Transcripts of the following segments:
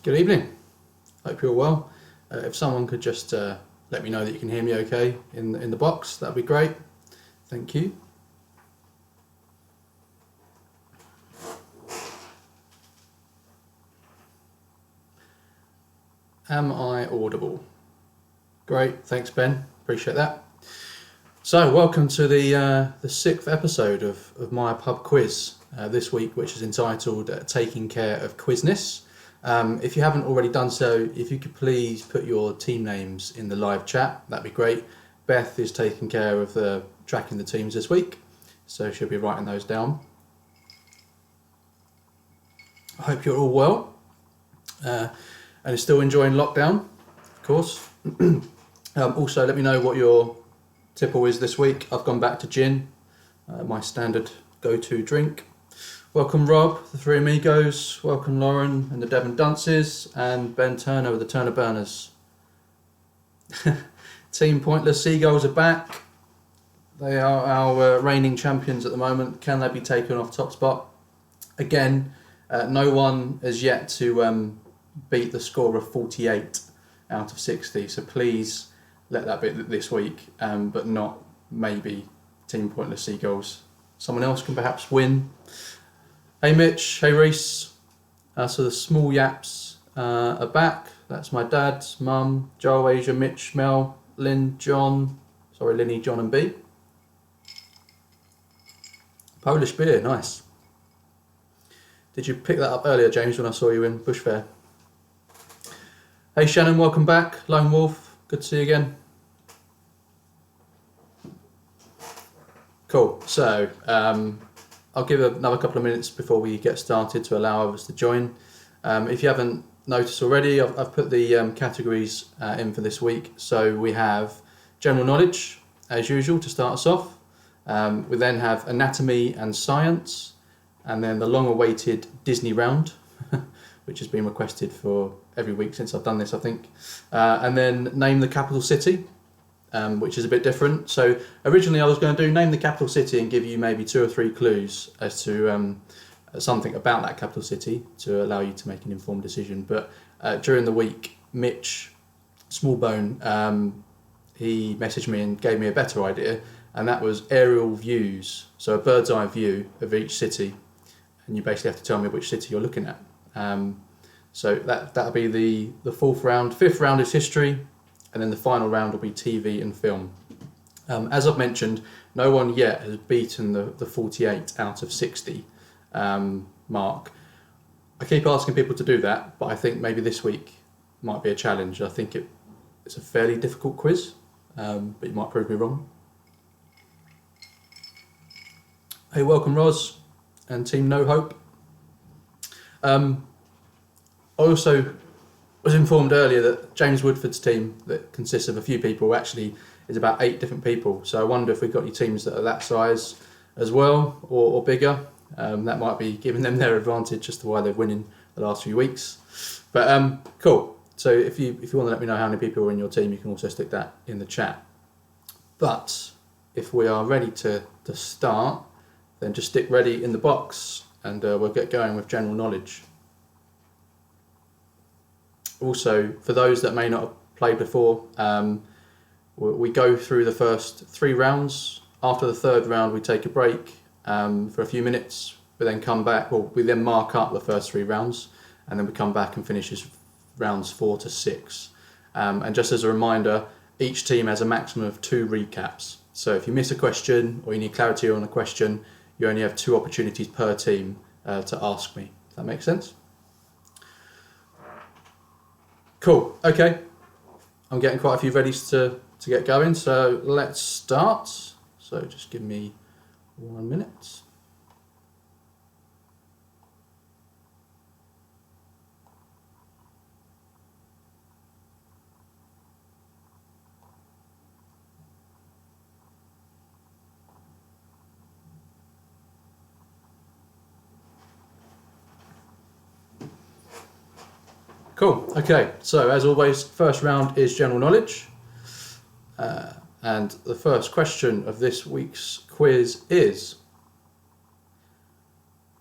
Good evening. Hope you're well. If someone could just let me know that you can hear me okay in the box, that'd be great. Thank you. Am I audible? Great, thanks Ben, appreciate that. So welcome to the sixth episode of my pub quiz this week, which is entitled Taking Care of Quizness. If you haven't already done so, if you could please put your team names in the live chat, that'd be great. Beth is taking care of tracking the teams this week, so she'll be writing those down. I hope you're all well and are still enjoying lockdown, of course. Also, let me know what your tipple is this week. I've gone back to gin, my standard go-to drink. Welcome Rob, the Three Amigos, welcome Lauren and the Devon Dunces, and Ben Turner with the Turner Burners. Team Pointless Seagulls are back. They are our reigning champions at the moment. Can they be taken off top spot? Again, no one has yet to beat the score of 48 out of 60, so please let that be this week, but not maybe Team Pointless Seagulls. Someone else can perhaps win. Hey Mitch, hey Reese. So the small yaps are back. That's my dad, mum, Joe, Asia, Mitch, Mel, Lynn, John. Sorry, Linny, John and B. Polish beer, nice. Did you pick that up earlier, James, when I saw you in Bush Fair? Hey Shannon, welcome back. Lone Wolf, good to see you again. Cool, so I'll give another couple of minutes before we get started to allow others to join. If you haven't noticed already, I've put the categories in for this week. So we have general knowledge, as usual, to start us off. We then have anatomy and science, and then the long-awaited Disney round, which has been requested for every week since I've done this, I think. And then name the capital city, which is a bit different. So originally I was going to do name the capital city and give you maybe 2 or 3 clues as to something about that capital city to allow you to make an informed decision. But during the week, Mitch Smallbone, he messaged me and gave me a better idea, and that was aerial views. So a bird's eye view of each city, and you basically have to tell me which city you're looking at. So that'll be the fourth round. Fifth round is history, and then the final round will be TV and film. As I've mentioned, no one yet has beaten the 48 out of 60 mark. I keep asking people to do that, but I think maybe this week might be a challenge. I think it's a fairly difficult quiz, but you might prove me wrong. Hey, welcome Roz and Team No Hope. I also was informed earlier that James Woodford's team, that consists of a few people, actually is about 8 different people. So I wonder if we've got any teams that are that size as well, or bigger. That might be giving them their advantage as to why they're winning the last few weeks. But cool. So if you want to let me know how many people are in your team, you can also stick that in the chat. But if we are ready to start, then just stick ready in the box, and we'll get going with general knowledge. Also, for those that may not have played before, we go through the first 3 rounds. After the 3rd round, we take a break for a few minutes. We then come back, we then mark up the first 3 rounds, and then we come back and finish rounds 4 to 6. And just as a reminder, each team has a maximum of 2 recaps. So if you miss a question or you need clarity on a question, you only have 2 opportunities per team to ask me. Does that make sense? Cool, okay. I'm getting quite a few ready to get going, so let's start. So just give me 1 minute. Cool, okay, so as always, first round is general knowledge. And the first question of this week's quiz is,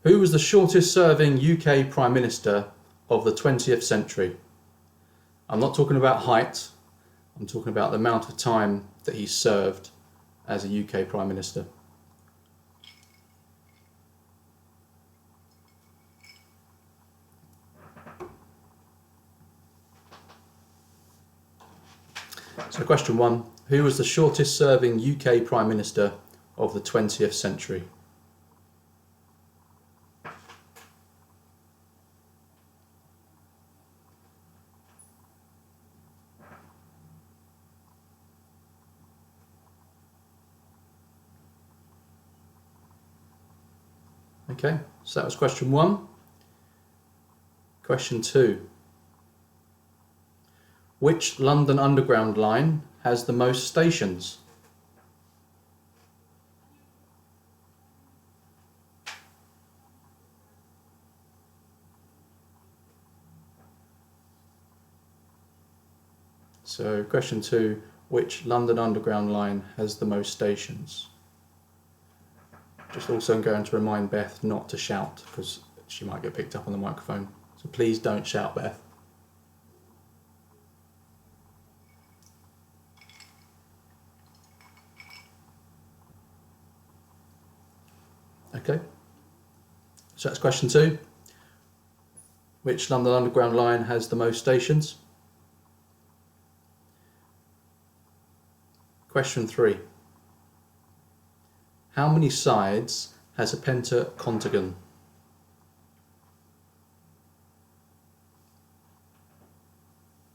who was the shortest serving UK Prime Minister of the 20th century? I'm not talking about height, I'm talking about the amount of time that he served as a UK Prime Minister. So question 1, who was the shortest serving UK Prime Minister of the 20th century? Okay, so that was question 1. Question 2. Which London Underground line has the most stations? So question 2, which London Underground line has the most stations? Just also going to remind Beth not to shout because she might get picked up on the microphone. So please don't shout, Beth. Okay, so that's question 2. Which London Underground line has the most stations? Question 3. How many sides has a pentacontagon?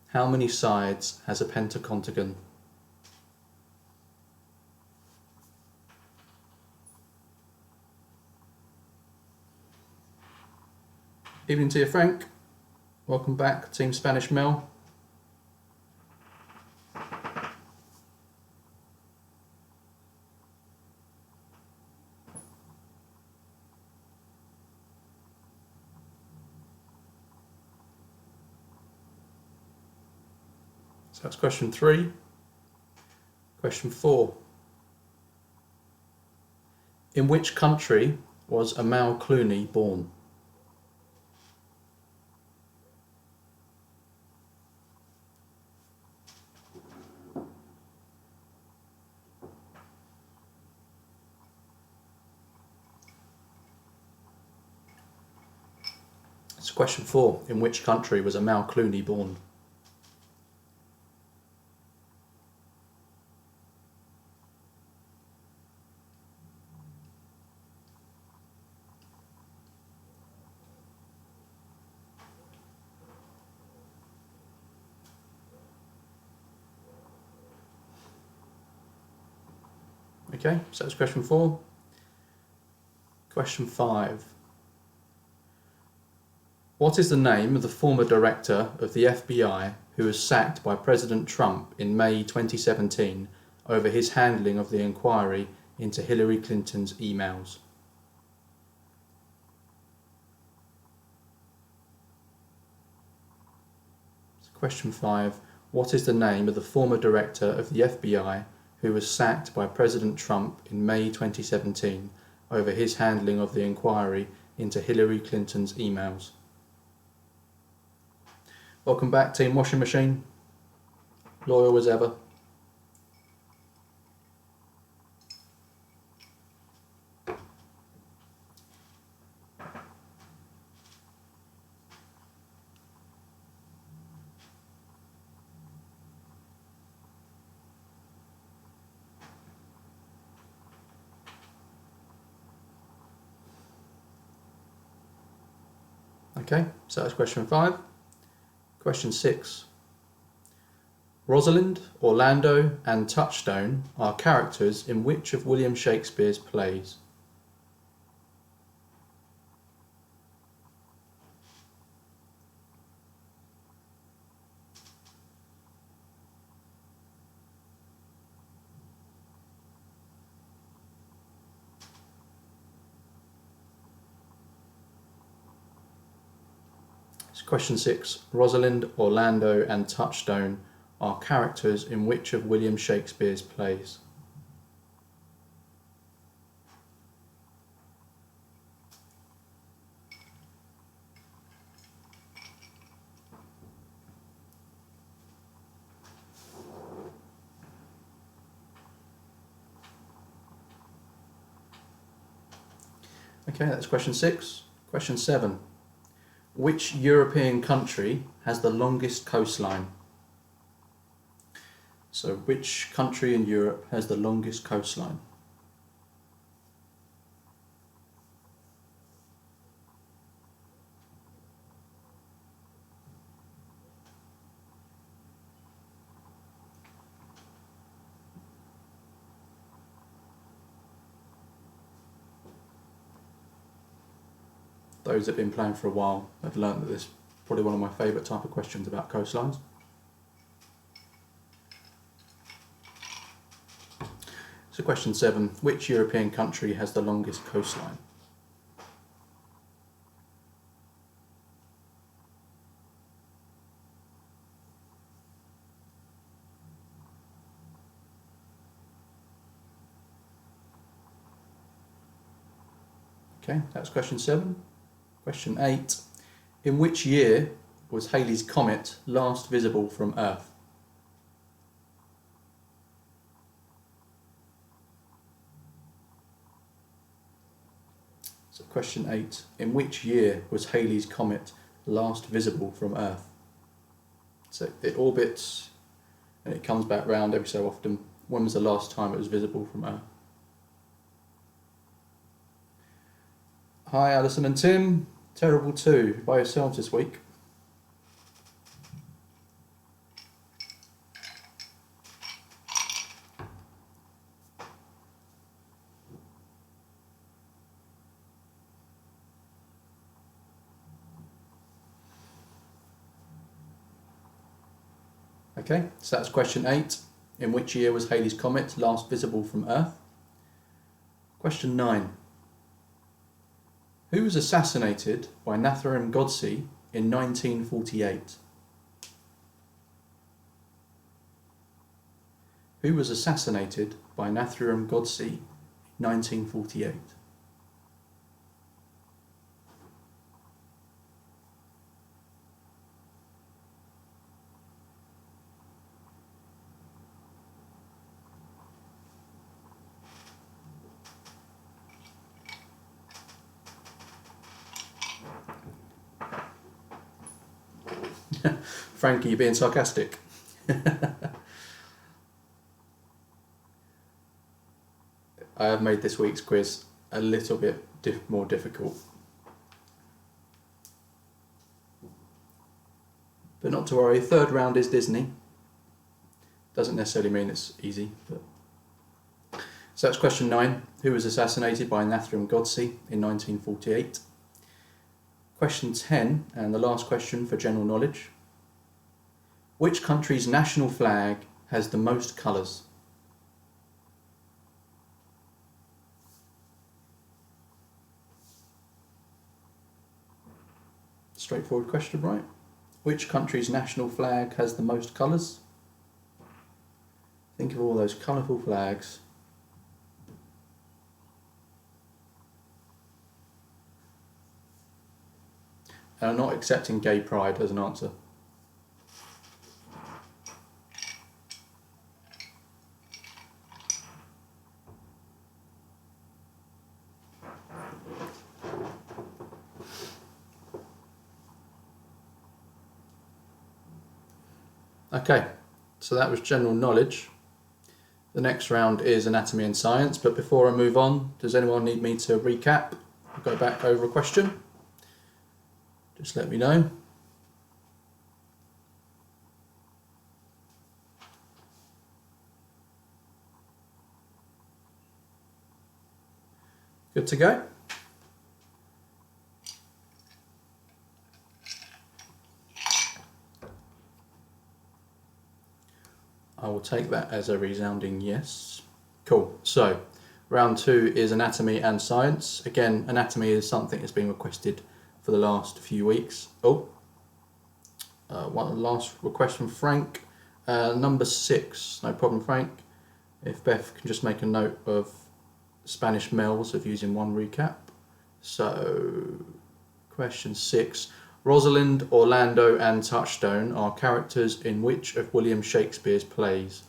How many sides has a pentacontagon? Evening to you, Frank. Welcome back, Team Spanish Mel. So that's question 3. Question 4. In which country was Amal Clooney born? So question 4. In which country was Amal Clooney born? Okay, so that's question 4. Question 5. What is the name of the former director of the FBI who was sacked by President Trump in May 2017 over his handling of the inquiry into Hillary Clinton's emails? So question 5. What is the name of the former director of the FBI who was sacked by President Trump in May 2017 over his handling of the inquiry into Hillary Clinton's emails? Welcome back, Team Washing Machine. Loyal as ever. Okay, so that's question 5. Question 6. Rosalind, Orlando and Touchstone are characters in which of William Shakespeare's plays? Question 6. Rosalind, Orlando and Touchstone are characters in which of William Shakespeare's plays? Okay, that's question 6. Question 7. Which European country has the longest coastline? So which country in Europe has the longest coastline? Those that have been playing for a while have learned that this is probably one of my favourite type of questions about coastlines. So question 7, which European country has the longest coastline? Okay, that's question 7. Question 8, in which year was Halley's Comet last visible from Earth? So question 8, in which year was Halley's Comet last visible from Earth? So it orbits and it comes back round every so often. When was the last time it was visible from Earth? Hi Alison and Tim, Terrible 2, by yourselves this week. Okay, so that's question 8. In which year was Halley's Comet last visible from Earth? Question 9. Who was assassinated by Nathuram Godse in 1948? Who was assassinated by Nathuram Godse in 1948? Frankie, you're being sarcastic. I have made this week's quiz a little bit more difficult. But not to worry, third round is Disney. Doesn't necessarily mean it's easy. But... So that's question 9. Who was assassinated by Nathuram Godse in 1948? Question 10, and the last question for general knowledge. Which country's national flag has the most colours? Straightforward question, right? Which country's national flag has the most colours? Think of all those colourful flags. And I'm not accepting gay pride as an answer. Okay, so that was general knowledge. The next round is anatomy and science, but before I move on, does anyone need me to recap? Go back over a question? Just let me know. Good to go? I will take that as a resounding yes. Cool. So, round 2 is anatomy and science. Again, anatomy is something that's been requested for the last few weeks. One last request from Frank. Number 6. No problem, Frank. If Beth can just make a note of Spanish males of using one recap. So, question 6. Rosalind, Orlando and Touchstone are characters in which of William Shakespeare's plays?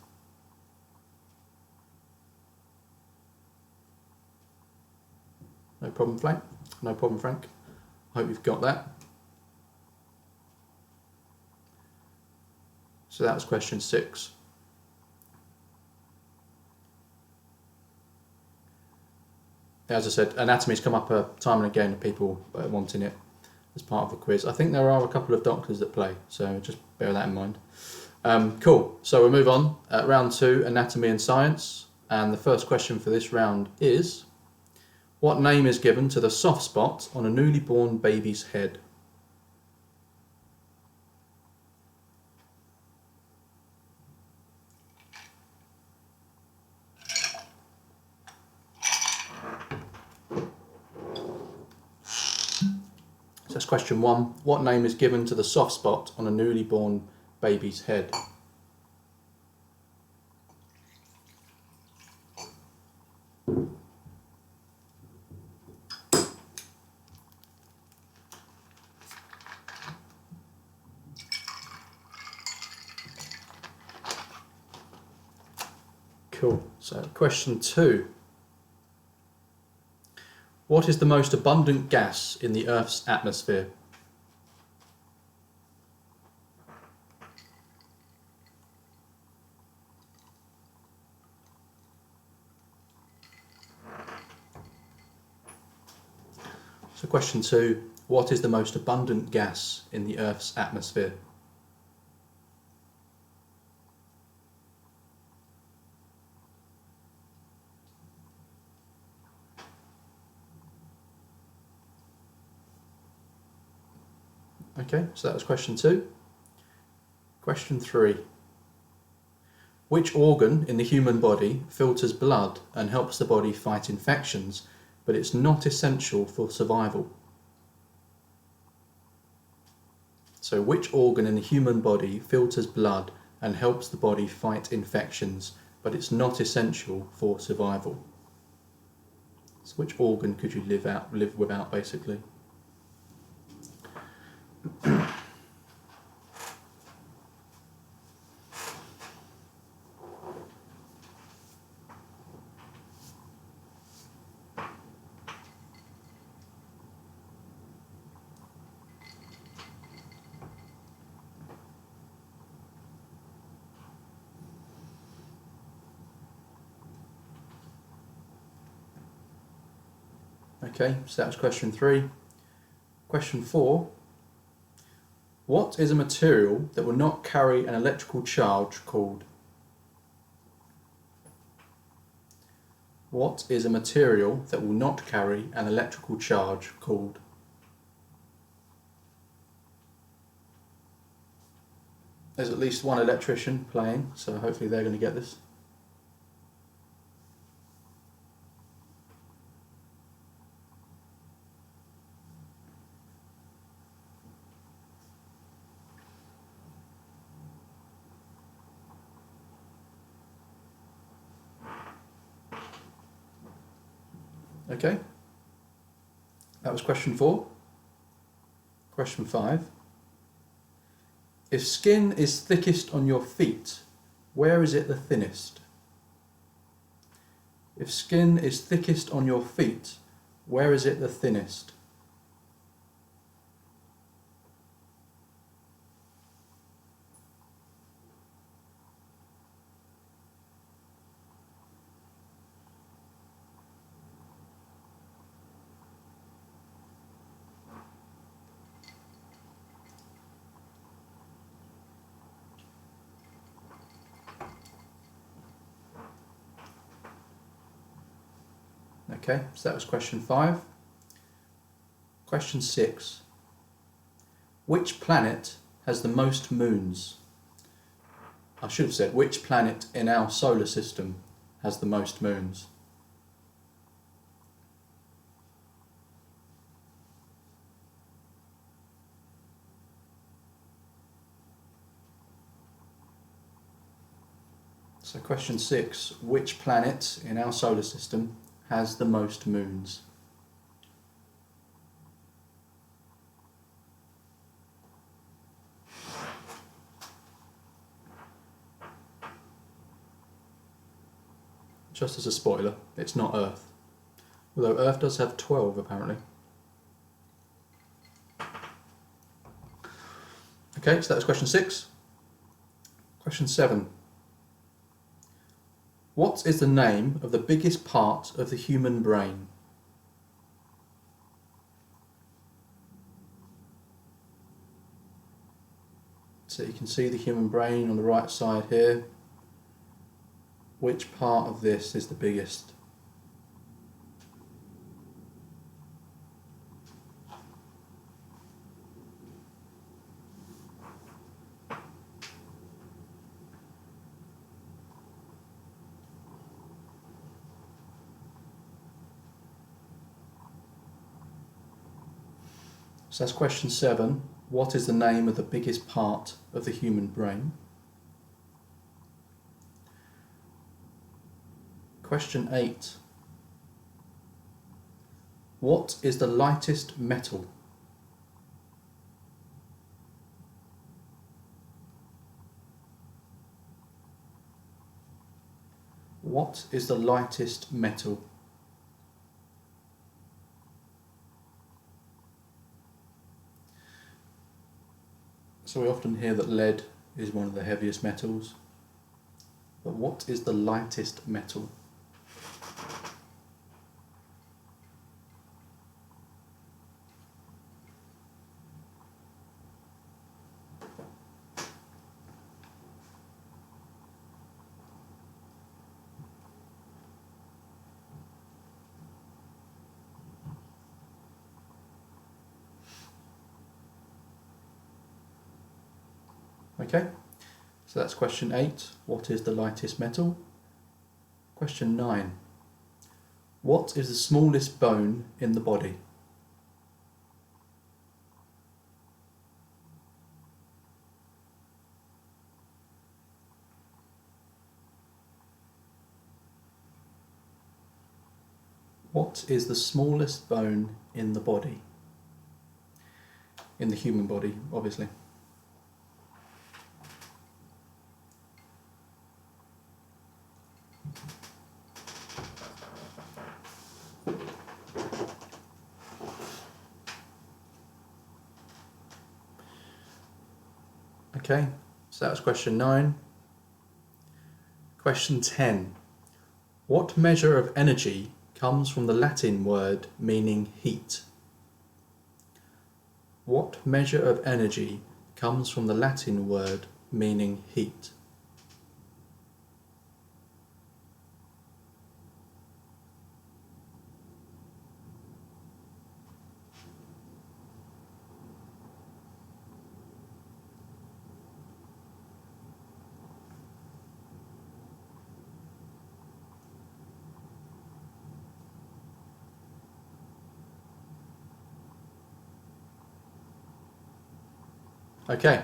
No problem, Frank. No problem, Frank. I hope you've got that. So that was question 6. As I said, anatomy's come up time and again, people wanting it as part of the quiz. I think there are a couple of doctors that play, so just bear that in mind. Cool, so we'll move on. Round 2, anatomy and science. And the first question for this round is, what name is given to the soft spot on a newly born baby's head? So that's question 1. What name is given to the soft spot on a newly born baby's head? Cool. So question 2. What is the most abundant gas in the Earth's atmosphere? So question 2. What is the most abundant gas in the Earth's atmosphere? Okay, so that was question 2. Question 3. Which organ in the human body filters blood and helps the body fight infections, but it's not essential for survival? So which organ in the human body filters blood and helps the body fight infections, but it's not essential for survival? So which organ could you live without, basically? Okay, so that was question 3. Question 4. What is a material that will not carry an electrical charge called? What is a material that will not carry an electrical charge called? There's at least one electrician playing, so hopefully they're going to get this. Okay, that was question 4. Question 5. If skin is thickest on your feet, where is it the thinnest? If skin is thickest on your feet, where is it the thinnest? Okay, so that was question 5. Question 6. Which planet has the most moons? I should have said, which planet in our solar system has the most moons? So question 6. Which planet in our solar system has the most moons? Just as a spoiler, it's not Earth. Although Earth does have 12 apparently. Okay, so that was question 6. Question 7. What is the name of the biggest part of the human brain? So you can see the human brain on the right side here. Which part of this is the biggest? So that's question 7. What is the name of the biggest part of the human brain? Question 8. What is the lightest metal? What is the lightest metal? So we often hear that lead is one of the heaviest metals, but what is the lightest metal? Okay, so that's question 8. What is the lightest metal? Question 9. What is the smallest bone in the body? What is the smallest bone in the body? In the human body, obviously. Okay, so that was question 9. Question 10. What measure of energy comes from the Latin word meaning heat? What measure of energy comes from the Latin word meaning heat? Okay,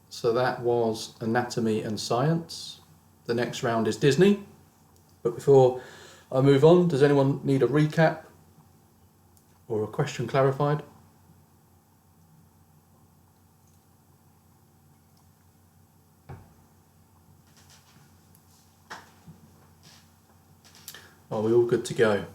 so that was anatomy and science. The next round is Disney. But before I move on, does anyone need a recap or a question clarified? Are we all good to go?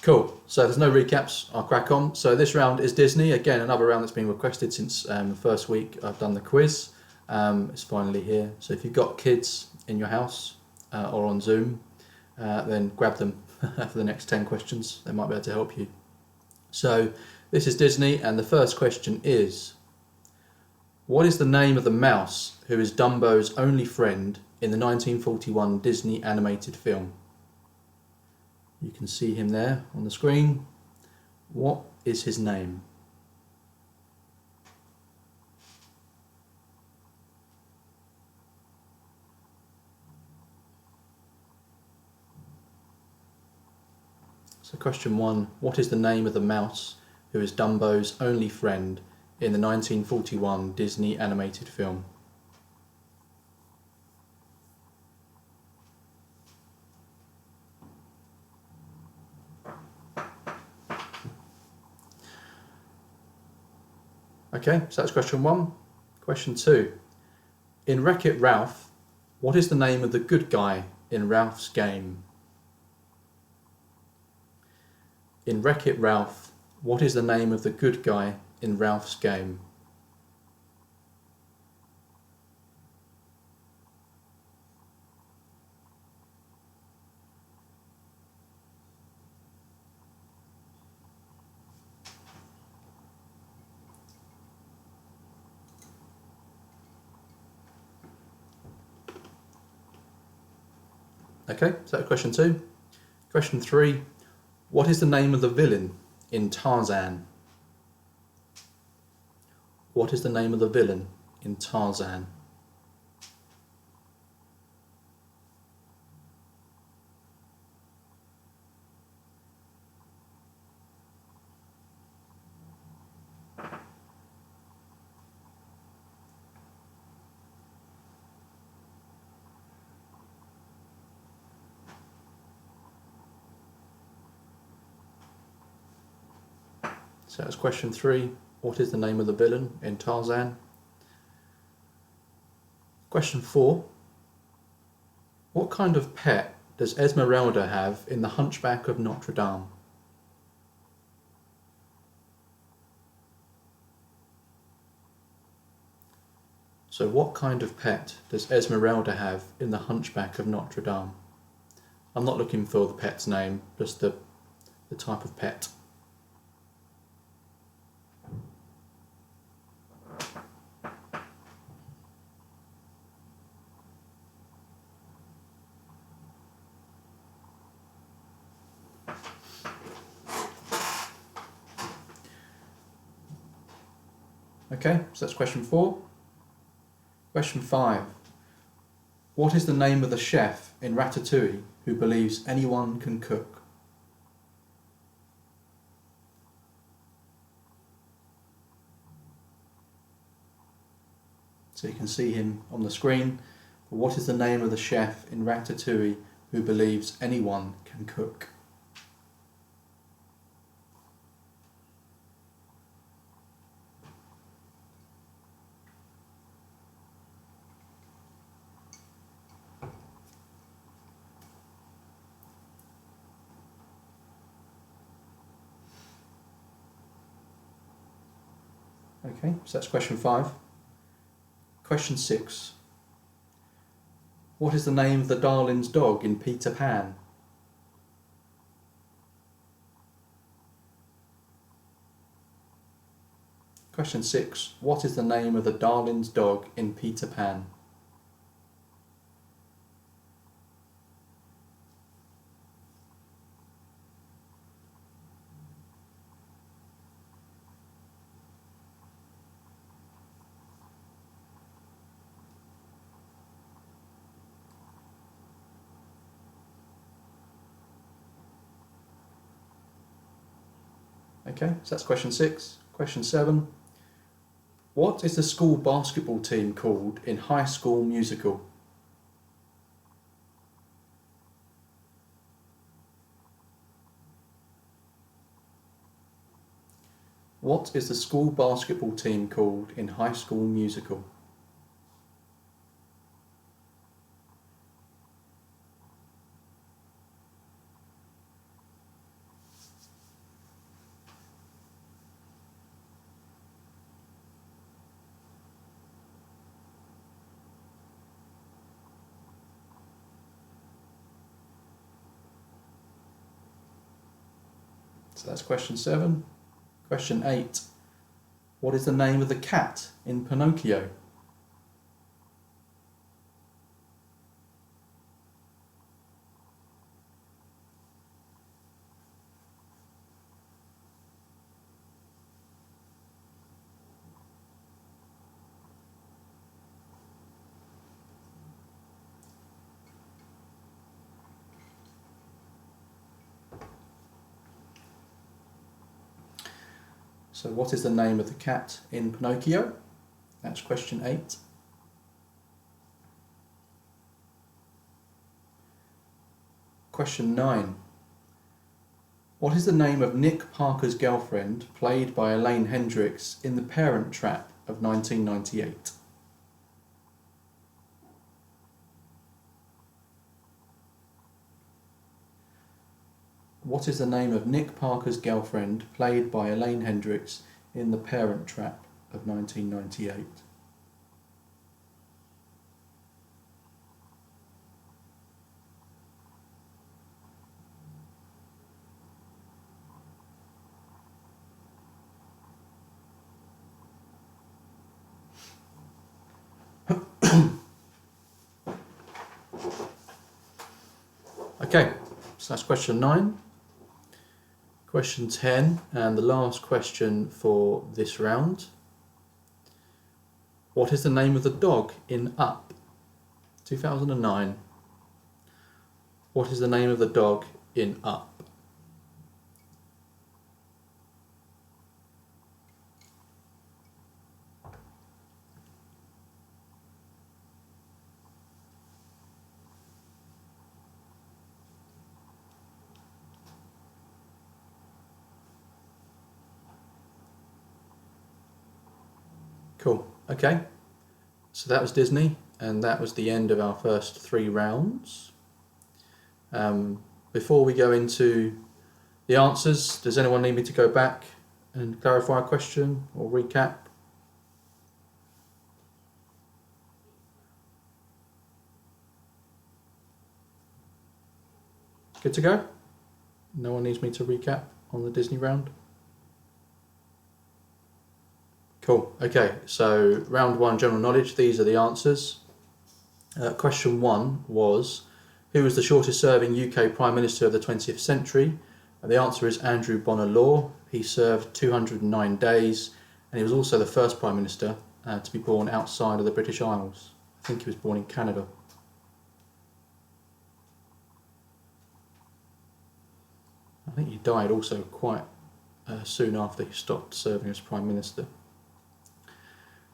Cool, so there's no recaps, I'll crack on. So this round is Disney, again another round that's been requested since the first week I've done the quiz. It's finally here, so if you've got kids in your house or on Zoom, then grab them for the next 10 questions, they might be able to help you. So this is Disney, and the first question is, what is the name of the mouse who is Dumbo's only friend in the 1941 Disney animated film? You can see him there on the screen. What is his name? So question 1, what is the name of the mouse who is Dumbo's only friend in the 1941 Disney animated film? Okay, so that's question 1. Question 2. In Wreck-It Ralph, what is the name of the good guy in Ralph's game? In Wreck-It Ralph, what is the name of the good guy in Ralph's game? Okay, so that's question 2. Question 3. What is the name of the villain in Tarzan? What is the name of the villain in Tarzan? So that's question 3. What is the name of the villain in Tarzan? Question 4. What kind of pet does Esmeralda have in The Hunchback of Notre Dame? So what kind of pet does Esmeralda have in The Hunchback of Notre Dame? I'm not looking for the pet's name, just the type of pet. Okay, so that's question 4. Question 5. What is the name of the chef in Ratatouille who believes anyone can cook? So you can see him on the screen. But what is the name of the chef in Ratatouille who believes anyone can cook? Okay, so that's question 5. Question 6. What is the name of the Darlin's dog in Peter Pan? Question 6. What is the name of the Darlin's dog in Peter Pan? Okay, so that's question 6. Question 7. What is the school basketball team called in High School Musical? What is the school basketball team called in High School Musical? So that's question 7. Question 8. What is the name of the cat in Pinocchio? So what is the name of the cat in Pinocchio? That's question 8. Question 9. What is the name of Nick Parker's girlfriend, played by Elaine Hendricks, in The Parent Trap? of 1998? What is the name of Nick Parker's girlfriend, played by Elaine Hendricks in The Parent Trap of 1998? Okay, so that's question 9. Question 10, and the last question for this round. What is the name of the dog in Up, 2009? What is the name of the dog in Up? Cool. Okay. So that was Disney, and that was the end of our first 3 rounds. Before we go into the answers, does anyone need me to go back and clarify a question or recap? Good to go? No one needs me to recap on the Disney round? Cool. Okay, so round 1, general knowledge. These are the answers. Question 1 was, who was the shortest serving UK Prime Minister of the 20th century? And the answer is Andrew Bonar Law. He served 209 days, and he was also the first Prime Minister to be born outside of the British Isles. I think he was born in Canada. I think he died also quite soon after he stopped serving as Prime Minister.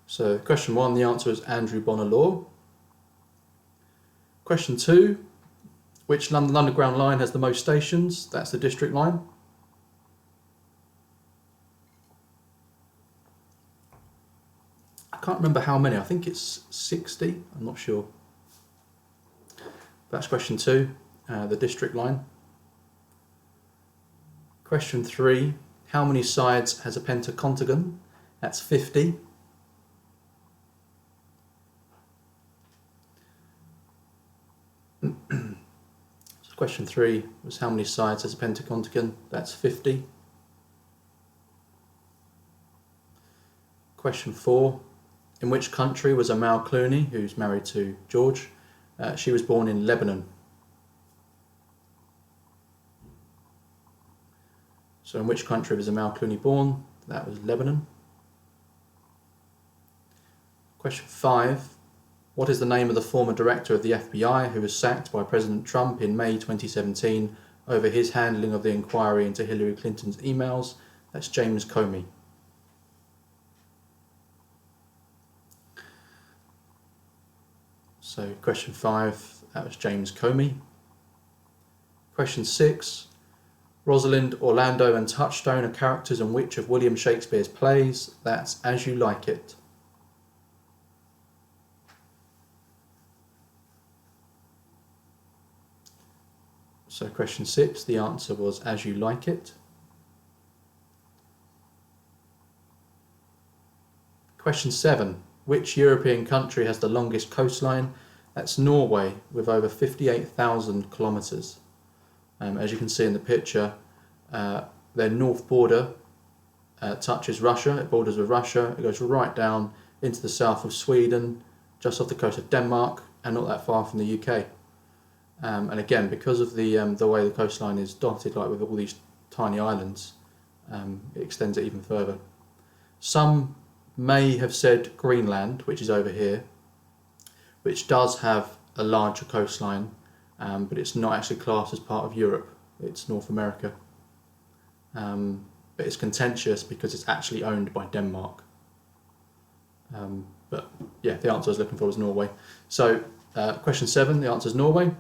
So question 1, the answer is Andrew Bonar Law. Question 2, which London Underground line has the most stations? That's the District line. I can't remember how many, I think it's 60, I'm not sure. That's question 2, the District line. Question 3, how many sides has a pentacontagon? That's 50. So question 3 was how many sides has a pentacontagon? That's 50. Question 4, in which country was Amal Clooney, who's married to George? She was born in Lebanon. So in which country was Amal Clooney born? That was Lebanon. Question 5, what is the name of the former director of the FBI who was sacked by President Trump in May 2017 over his handling of the inquiry into Hillary Clinton's emails? That's James Comey. So question 5, that was James Comey. Question 6, Rosalind, Orlando and Touchstone are characters in which of William Shakespeare's plays? That's As You Like It. So question 6, the answer was As You Like It. Question 7, which European country has the longest coastline? That's Norway, with over 58,000 kilometres. As you can see in the picture, their north border touches Russia, it borders with Russia, it goes right down into the south of Sweden, just off the coast of Denmark, and not that far from the UK. And again, because of the way the coastline is dotted, like with all these tiny islands, it extends it even further. Some may have said Greenland, which is over here, which does have a larger coastline, but it's not actually classed as part of Europe, it's North America. But it's contentious because it's actually owned by Denmark. But yeah, the answer I was looking for was Norway. So question 7, the answer is Norway.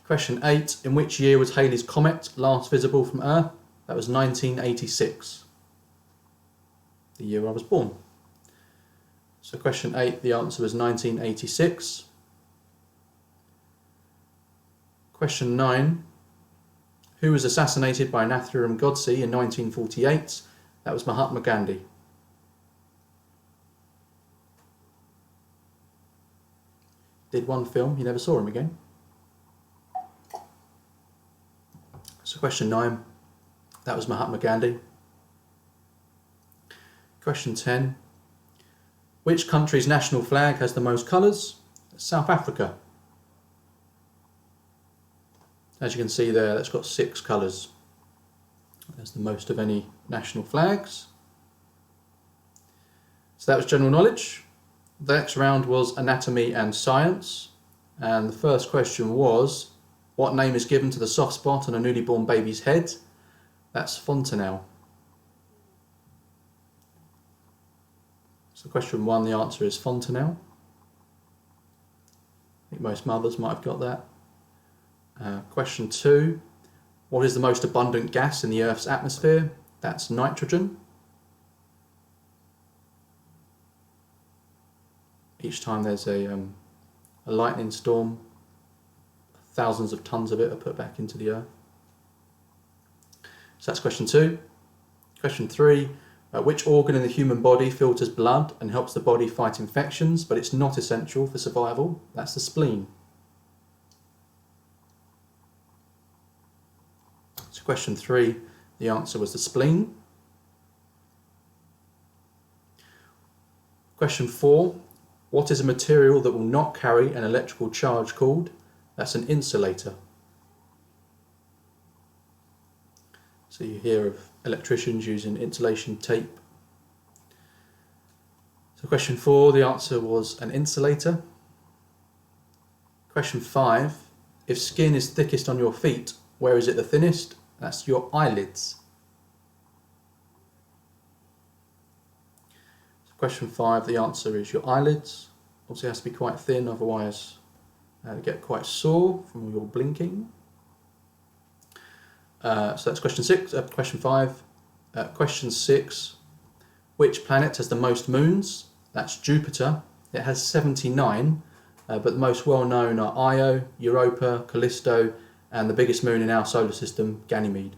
Question 8, in which year was Halley's Comet last visible from Earth? That was 1986, the year I was born. So question 8, the answer was 1986. Question 9, who was assassinated by Nathuram Godse in 1948? That was Mahatma Gandhi. Did one film, you never saw him again. So question 9, that was Mahatma Gandhi. Question 10, which country's national flag has the most colours? South Africa. As you can see there, that's got 6 colours. That's the most of any national flags. So that was general knowledge. The next round was anatomy and science. And the first question was, what name is given to the soft spot on a newly born baby's head? That's fontanelle. So question 1, the answer is fontanelle. I think most mothers might have got that. Question 2, what is the most abundant gas in the Earth's atmosphere? That's nitrogen. Each time there's a lightning storm, thousands of tons of it are put back into the Earth. So that's question 2. Question 3, which organ in the human body filters blood and helps the body fight infections, but it's not essential for survival? That's the spleen. So question 3, the answer was the spleen. Question 4, what is a material that will not carry an electrical charge called? That's an insulator. So you hear of electricians using insulation tape. So question 4, the answer was an insulator. Question 5, if skin is thickest on your feet, where is it the thinnest? That's your eyelids. So question 5, the answer is your eyelids. Obviously it has to be quite thin, otherwise they get quite sore from your blinking. So that's question 6. Question 5. Question 6. Which planet has the most moons? That's Jupiter. It has 79, but the most well known are Io, Europa, Callisto, and the biggest moon in our solar system, Ganymede.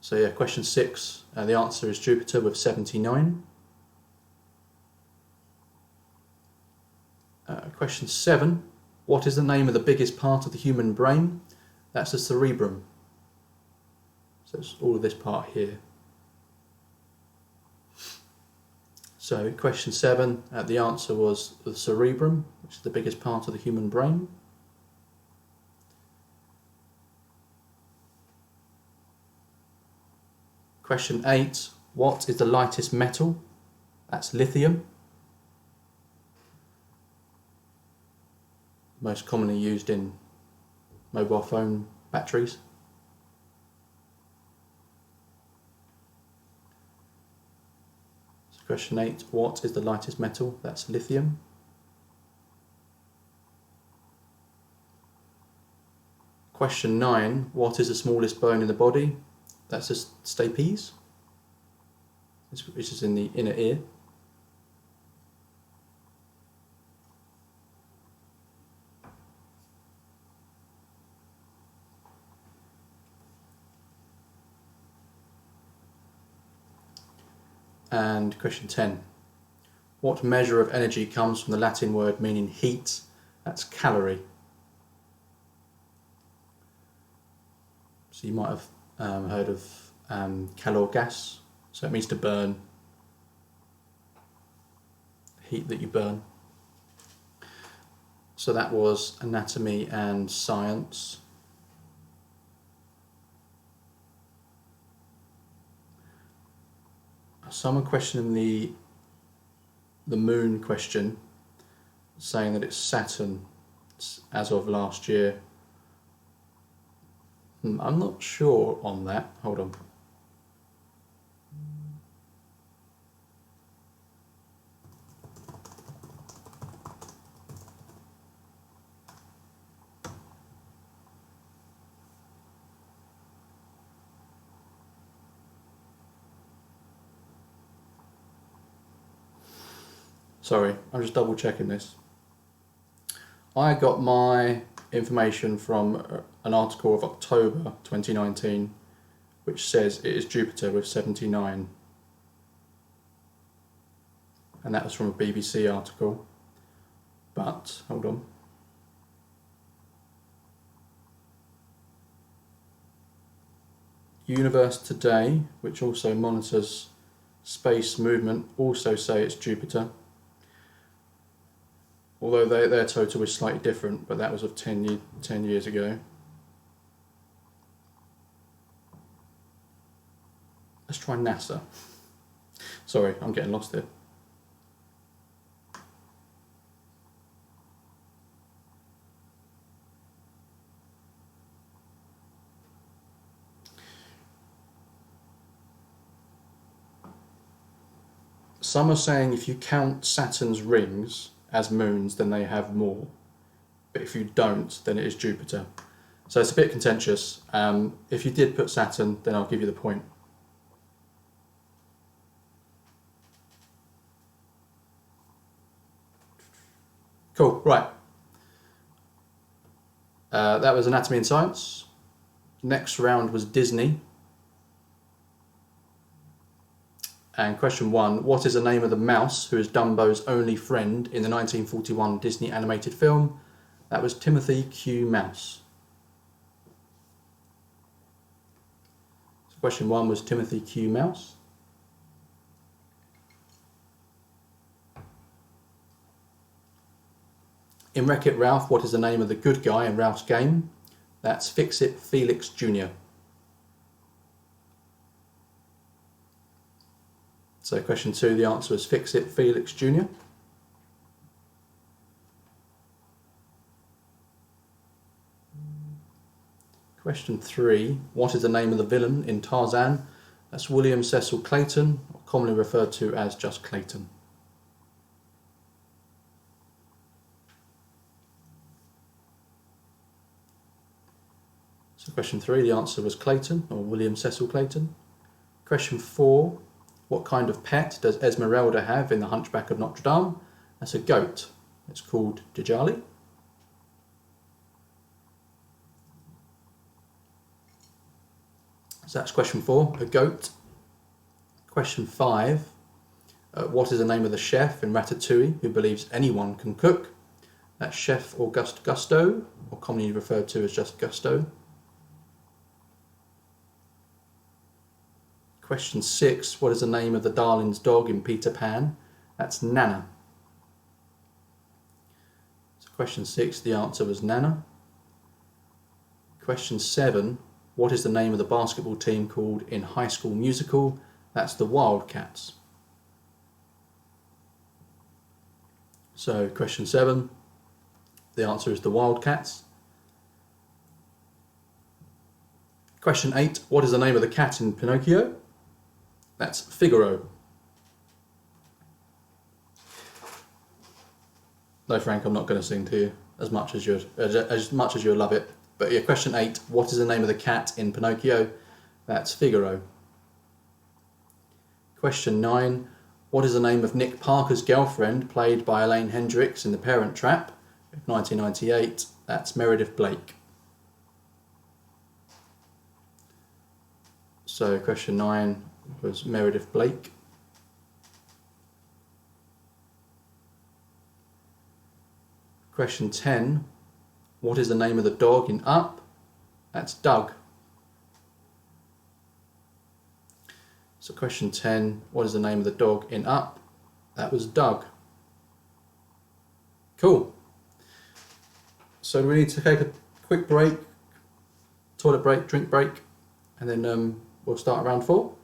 So yeah, question 6. The answer is Jupiter with 79. Question 7. What is the name of the biggest part of the human brain? That's the cerebrum. So it's all of this part here. So question 7, the answer was the cerebrum, which is the biggest part of the human brain. Question 8, what is the lightest metal? That's lithium. Most commonly used in mobile phone batteries. So question 8, what is the lightest metal? That's lithium. Question 9, what is the smallest bone in the body? That's the stapes, which is in the inner ear. And question 10, what measure of energy comes from the Latin word meaning heat? That's calorie. So you might have heard of calor gas, so it means to burn, heat that you burn. So that was anatomy and science. Someone questioning the moon question, saying that it's Saturn as of last year. I'm not sure on that. Hold on. Sorry, I'm just double checking this. I got my information from an article of October 2019, which says it is Jupiter with 79. And that was from a BBC article. But, hold on. Universe Today, which also monitors space movement, also say it's Jupiter. Although their total is slightly different, but that was of 10 years ago. Let's try NASA. Sorry, I'm getting lost here. Some are saying if you count Saturn's rings as moons, then they have more. But if you don't, then it is Jupiter. So it's a bit contentious. If you did put Saturn, then I'll give you the point. Cool, right. That was Anatomy and Science. Next round was Disney. And question 1, what is the name of the mouse who is Dumbo's only friend in the 1941 Disney animated film? That was Timothy Q. Mouse. So question 1 was Timothy Q. Mouse. In Wreck-It Ralph, what is the name of the good guy in Ralph's game? That's Fix-It Felix Jr. So question 2, the answer is Fix-It Felix Jr. Question 3, what is the name of the villain in Tarzan? That's William Cecil Clayton, commonly referred to as just Clayton. So question 3, the answer was Clayton, or William Cecil Clayton. Question 4, what kind of pet does Esmeralda have in The Hunchback of Notre Dame? That's a goat. It's called Djali. So that's question 4, a goat. Question 5, what is the name of the chef in Ratatouille who believes anyone can cook? That's Chef Auguste Gusteau, or commonly referred to as just Gusteau. Question 6, what is the name of the Darling's dog in Peter Pan? That's Nana. So question 6, the answer was Nana. Question 7, what is the name of the basketball team called in High School Musical? That's the Wildcats. So question 7, the answer is the Wildcats. Question 8, what is the name of the cat in Pinocchio? That's Figaro. No, Frank, I'm not going to sing to you as much as you'll love it. But yeah, question 8, what is the name of the cat in Pinocchio? That's Figaro. Question 9, what is the name of Nick Parker's girlfriend, played by Elaine Hendricks in The Parent Trap, 1998? That's Meredith Blake. So question 9 was Meredith Blake. Question 10, what is the name of the dog in Up? That's Doug. So question 10, what is the name of the dog in Up? That was Doug. Cool. So we need to take a quick break, toilet break, drink break, and then we'll start round 4.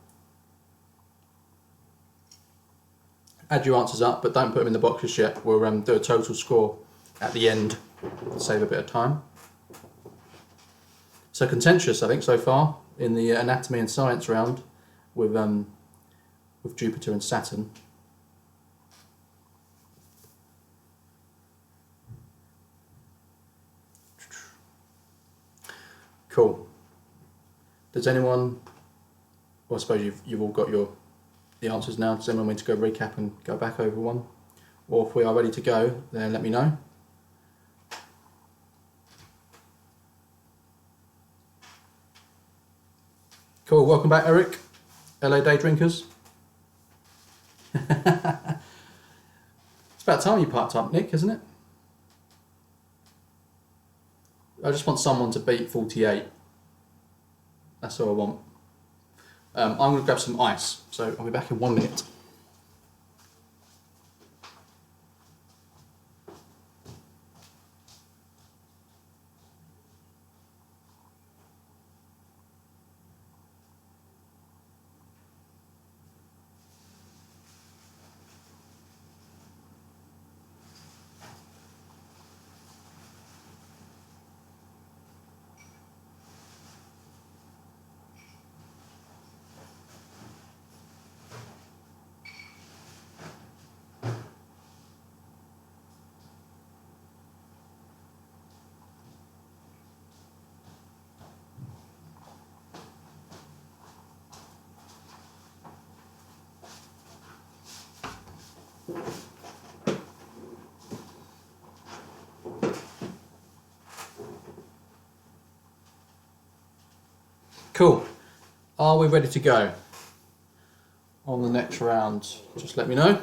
Add your answers up, but don't put them in the boxes yet. We'll do a total score at the end to save a bit of time. So contentious, I think, so far in the anatomy and science round with Jupiter and Saturn. Cool. Does anyone? Well, I suppose you've all got the answers now. Does anyone want to go recap and go back over one? or if we are ready to go, then let me know. Cool, welcome back, Eric. LA Day Drinkers. It's about time you piped up, Nick, isn't it? I just want someone to beat 48. That's all I want. I'm going to grab some ice, so I'll be back in 1 minute. Cool. Are we ready to go on the next round? Just let me know.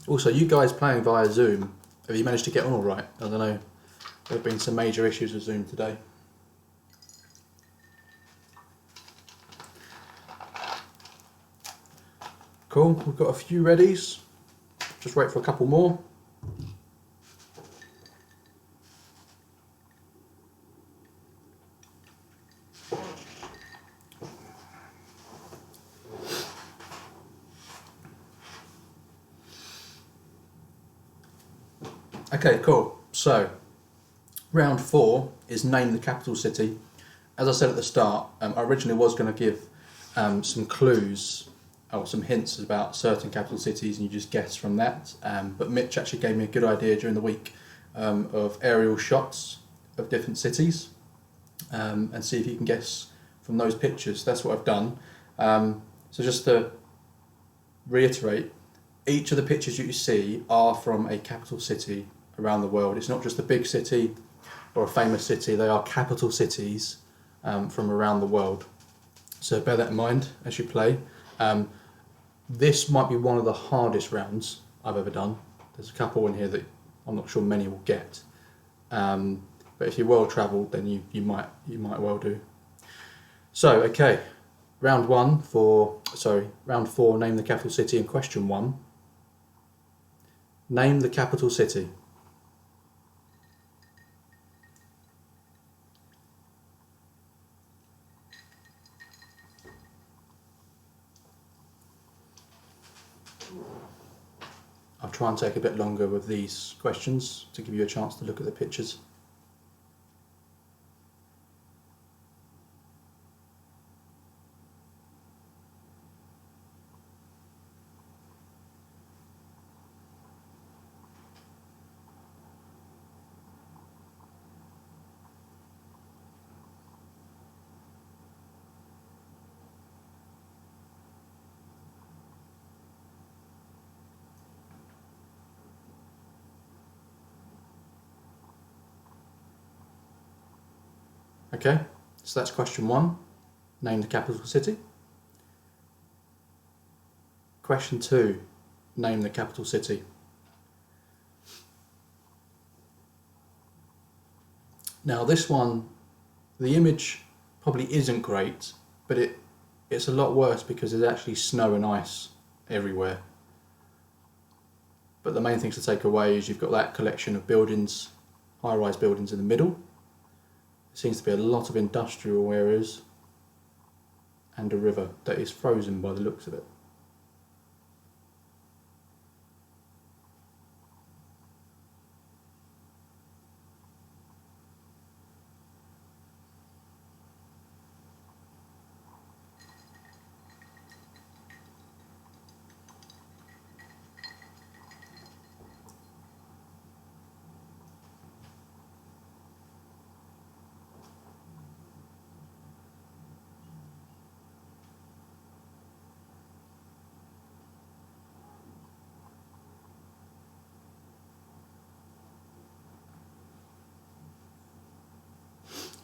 Also, you guys playing via Zoom, have you managed to get on all right? I don't know, there have been some major issues with Zoom today. Cool, we've got a few readies. Just wait for a couple more. Okay, cool. So, round 4 is name the capital city. As I said at the start, I originally was going to give some clues or some hints about certain capital cities and you just guess from that. But Mitch actually gave me a good idea during the week of aerial shots of different cities and see if you can guess from those pictures. That's what I've done. So just to reiterate, each of the pictures you see are from a capital city around the world. It's not just a big city or a famous city, they are capital cities from around the world. So bear that in mind as you play. This might be one of the hardest rounds I've ever done. There's a couple in here that I'm not sure many will get. But if you're well travelled, then you might well do. So, okay, round 4, name the capital city, and question 1. Name the capital city. I'll try and take a bit longer with these questions to give you a chance to look at the pictures. Okay, so that's question 1, name the capital city. Question 2, name the capital city. Now this one, the image probably isn't great, but it's a lot worse because there's actually snow and ice everywhere. But the main things to take away is you've got that collection of buildings, high-rise buildings in the middle. There seems to be a lot of industrial areas and a river that is frozen by the looks of it.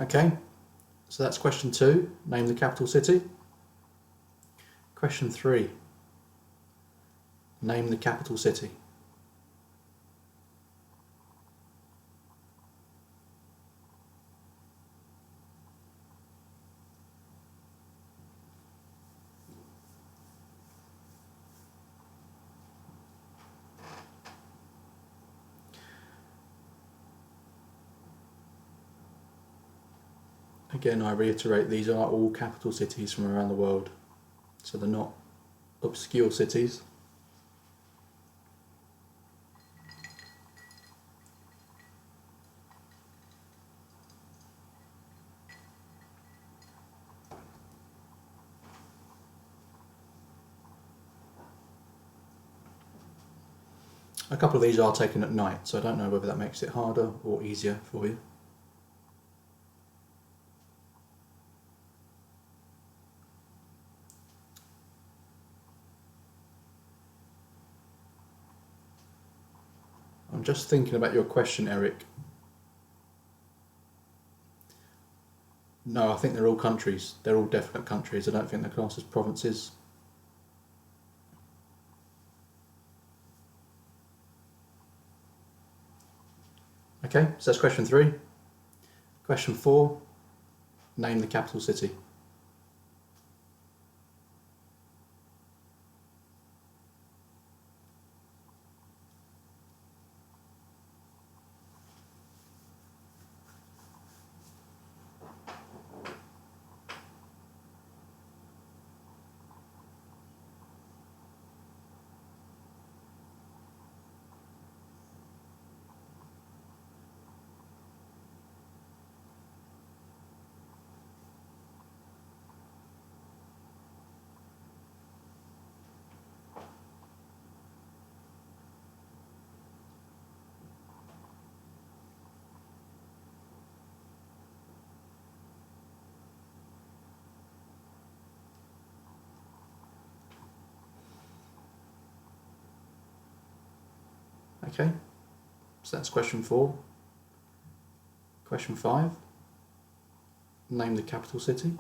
Okay, so that's question 2, name the capital city. Question 3, name the capital city. Again, I reiterate, these are all capital cities from around the world, so they're not obscure cities. A couple of these are taken at night, so I don't know whether that makes it harder or easier for you. I'm just thinking about your question, Eric. No, I think they're all countries. They're all definite countries. I don't think they're classed as provinces. Okay, so that's question 3. Question 4, name the capital city. Okay, so that's question 4. Question 5, name the capital city.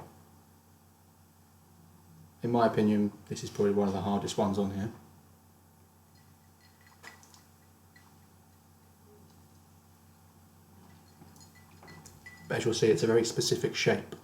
In my opinion, this is probably one of the hardest ones on here. But as you'll see, it's a very specific shape.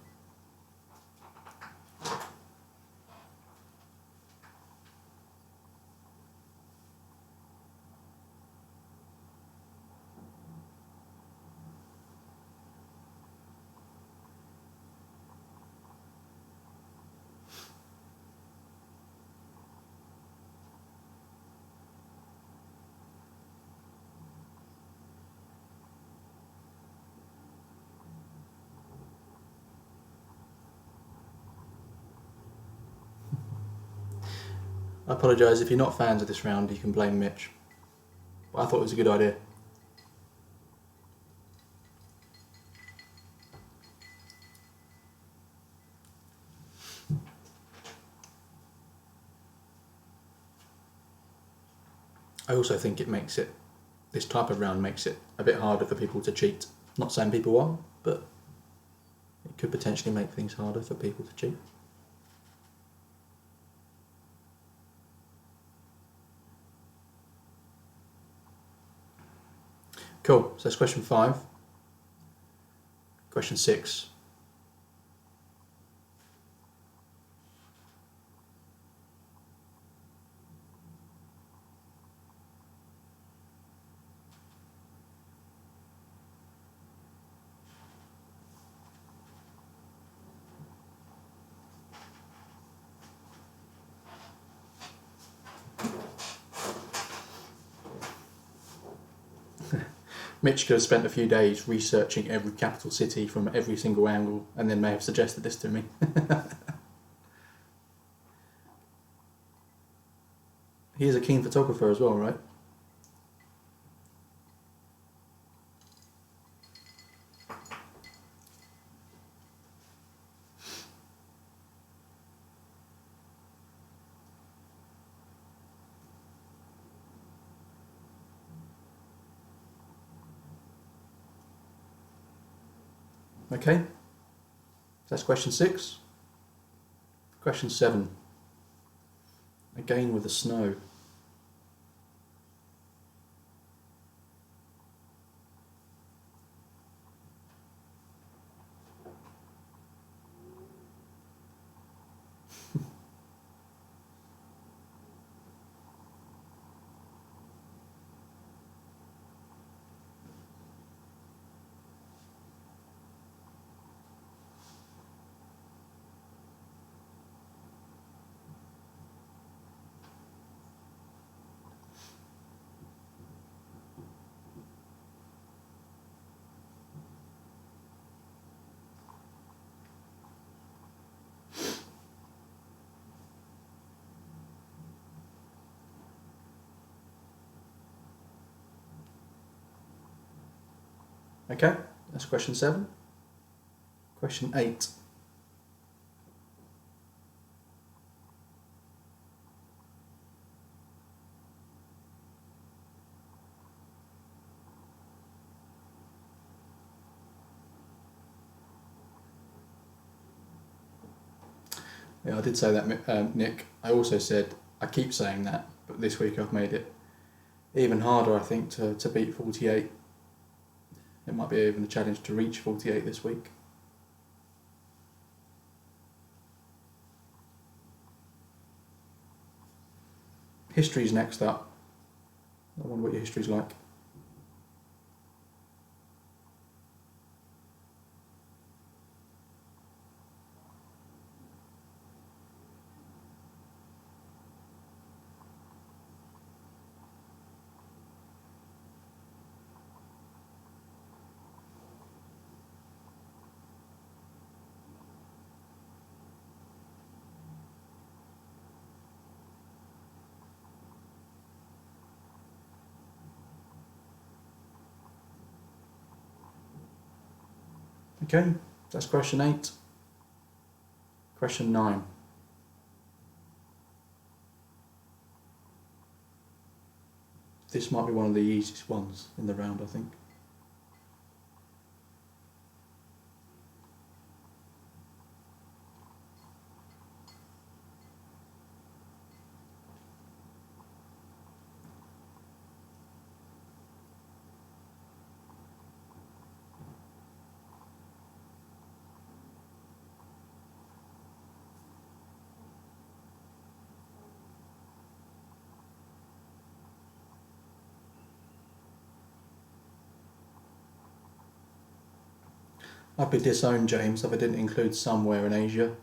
I apologise, if you're not fans of this round, you can blame Mitch. But I thought it was a good idea. I also think it makes it, this type of round makes it a bit harder for people to cheat. Not saying people won't, but it could potentially make things harder for people to cheat. Cool, so that's question 5. Question 6. Mitch could have spent a few days researching every capital city from every single angle and then may have suggested this to me. He is a keen photographer as well, right? Okay, that's question 6. Question 7. Again with the snow. Okay, that's question 7. Question 8. Yeah, I did say that, Nick. I also said, I keep saying that, but this week I've made it even harder, I think, to beat 48. It might be even a challenge to reach 48 this week. History's next up. I wonder what your history's like. Okay, that's question 8. Question 9. This might be one of the easiest ones in the round, I think. I'd be disowned, James, if I didn't include somewhere in Asia.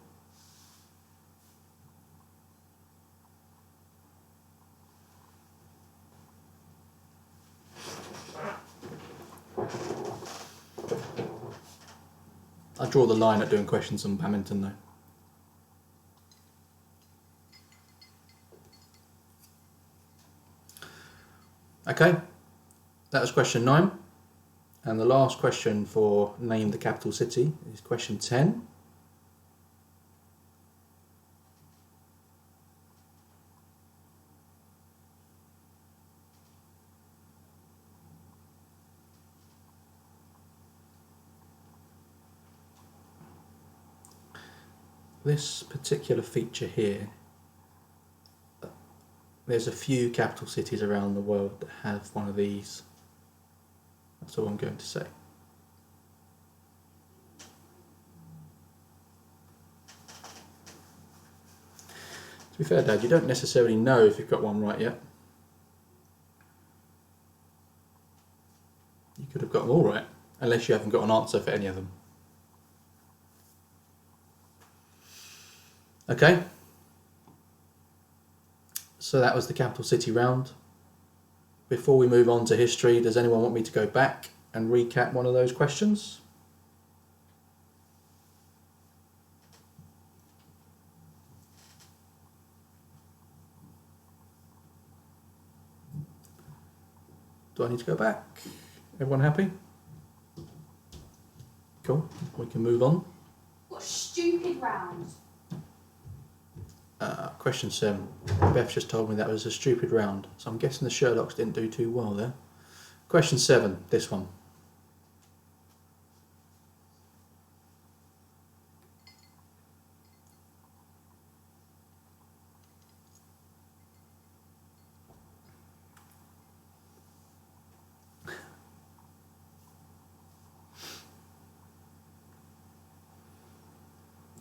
I draw the line at doing questions on badminton, though. Okay, that was question 9. And the last question for Name the Capital City is question 10. This particular feature here, there's a few capital cities around the world that have one of these. That's all I'm going to say. To be fair, Dad, you don't necessarily know if you've got one right yet. You could have got them all right, unless you haven't got an answer for any of them. Okay. So that was the capital city round. Before we move on to history, does anyone want me to go back and recap one of those questions? Do I need to go back? Everyone happy? Cool, we can move on. What a stupid round. Question 7. Beth just told me that was a stupid round, so I'm guessing the Sherlocks didn't do too well there. Question 7, this one.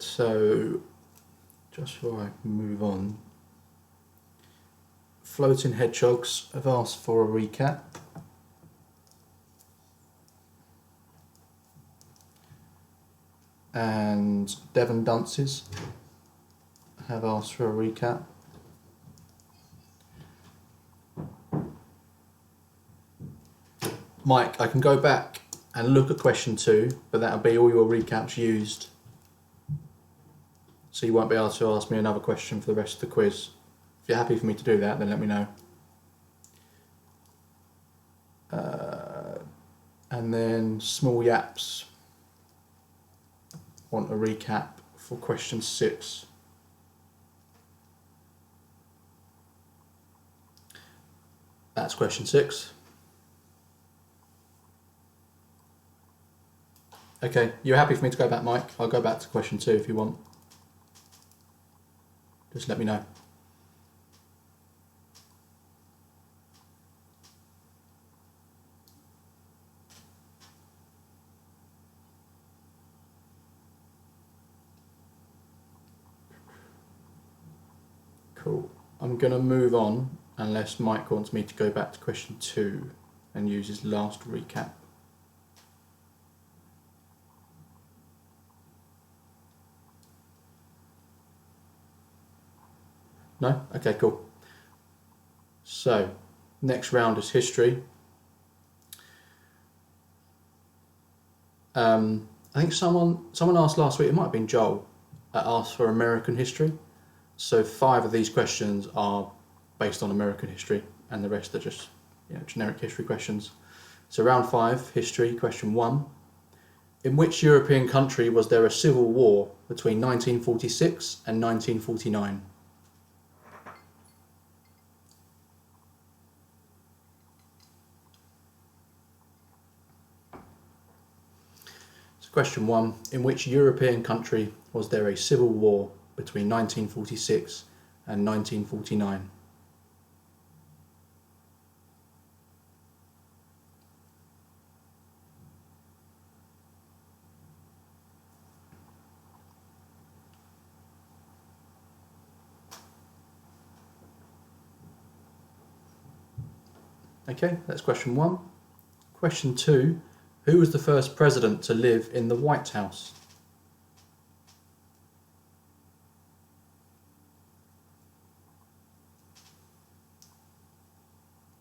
So, just before I move on, Floating Hedgehogs have asked for a recap. And Devon Dunces have asked for a recap. Mike, I can go back and look at question 2, but that'll be all your recaps used. So you won't be able to ask me another question for the rest of the quiz. If you're happy for me to do that, then let me know. And then Small Yaps want a recap for question 6. That's question 6. Okay, you're happy for me to go back, Mike? I'll go back to question 2 if you want. Just let me know. Cool. I'm going to move on unless Mike wants me to go back to question 2 and use his last recap. No? Okay, cool. So, next round is history. I think someone asked last week, it might have been Joel, asked for American history. So 5 of these questions are based on American history, and the rest are just generic history questions. So round 5, history, question 1. In which European country was there a civil war between 1946 and 1949? So question 1. In which European country was there a civil war between 1946 and 1949? Okay, that's question 1. Question 2. Who was the first president to live in the White House?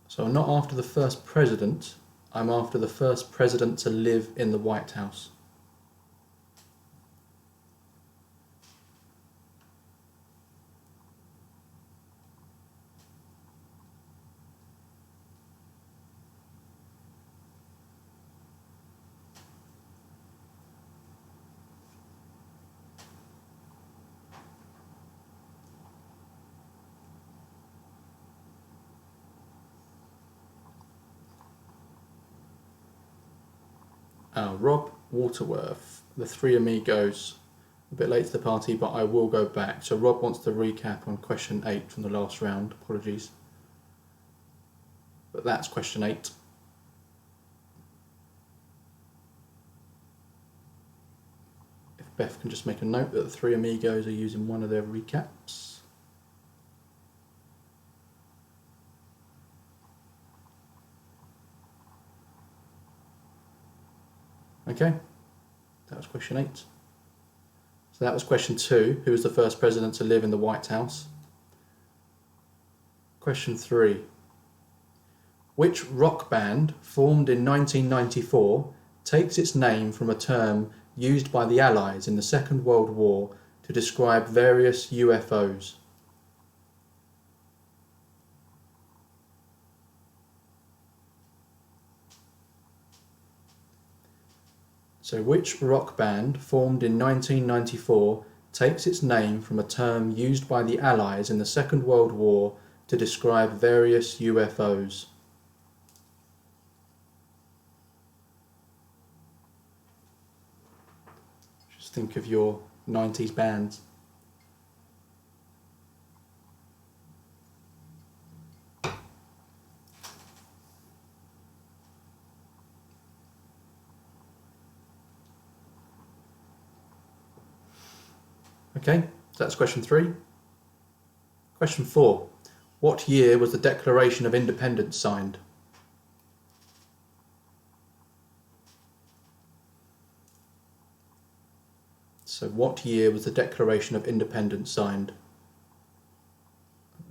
So I'm not after the first president, I'm after the first president to live in the White House. Rob Waterworth, the Three Amigos, a bit late to the party, but I will go back. So Rob wants to recap on question 8 from the last round. Apologies. But that's question 8. If Beth can just make a note that the Three Amigos are using one of their recaps. Okay, that was question 8. So that was question 2. Who was the first president to live in the White House? Question 3. Which rock band, formed in 1994, takes its name from a term used by the Allies in the Second World War to describe various UFOs? So which rock band, formed in 1994, takes its name from a term used by the Allies in the Second World War to describe various UFOs? Just think of your 90s bands. Okay, so that's question 3. Question 4. What year was the Declaration of Independence signed? So what year was the Declaration of Independence signed?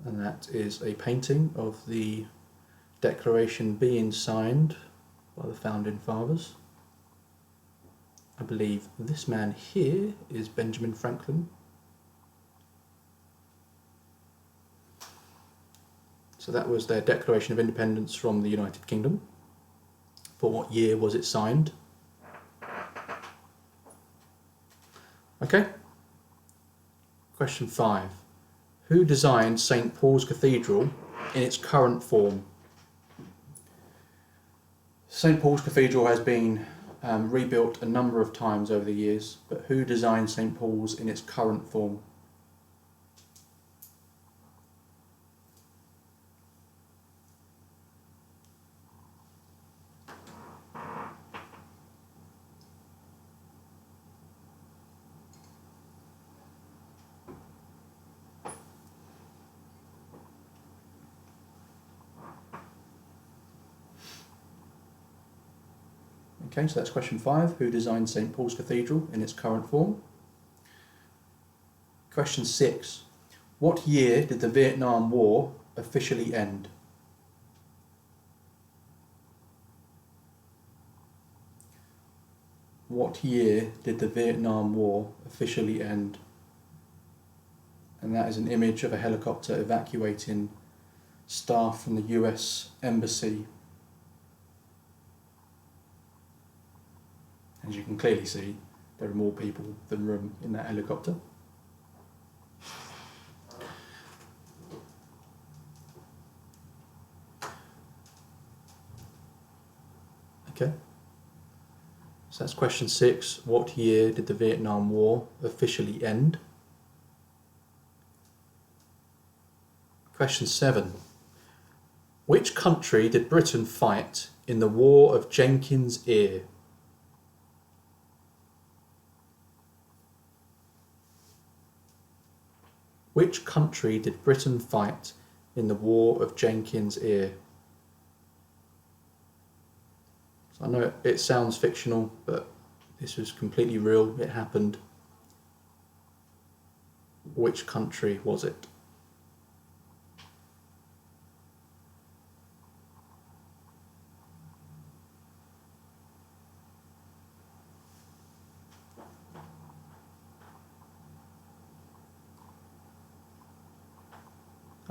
And that is a painting of the Declaration being signed by the Founding Fathers. I believe this man here is Benjamin Franklin. So that was their Declaration of Independence from the United Kingdom. For what year was it signed? Okay. Question 5. Who designed St. Paul's Cathedral in its current form? St. Paul's Cathedral has been rebuilt a number of times over the years, but who designed St. Paul's in its current form? Okay, so that's question 5. Who designed St. Paul's Cathedral in its current form? Question 6. What year did the Vietnam War officially end? What year did the Vietnam War officially end? And that is an image of a helicopter evacuating staff from the US Embassy. As you can clearly see, there are more people than room in that helicopter. Okay. So that's question 6. What year did the Vietnam War officially end? Question 7. Which country did Britain fight in the War of Jenkins' Ear? Which country did Britain fight in the War of Jenkins' Ear? So I know it sounds fictional, but this was completely real. It happened. Which country was it?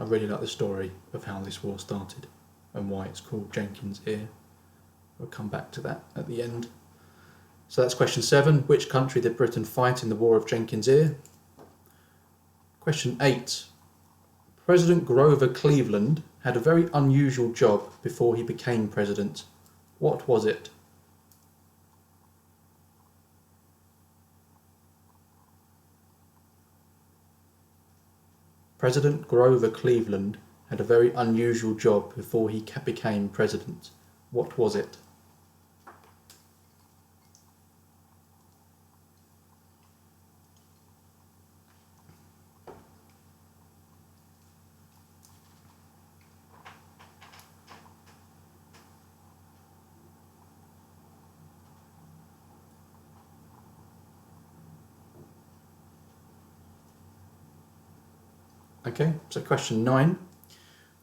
I really like the story of how this war started and why it's called Jenkins' Ear. We'll come back to that at the end. So that's question 7. Which country did Britain fight in the War of Jenkins' Ear? Question 8. President Grover Cleveland had a very unusual job before he became president. What was it? President Grover Cleveland had a very unusual job before he became president. What was it? Okay, so question 9.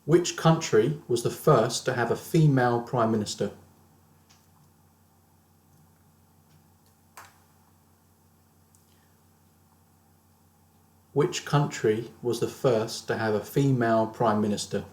Which country was the first to have a female Prime Minister? Which country was the first to have a female Prime Minister?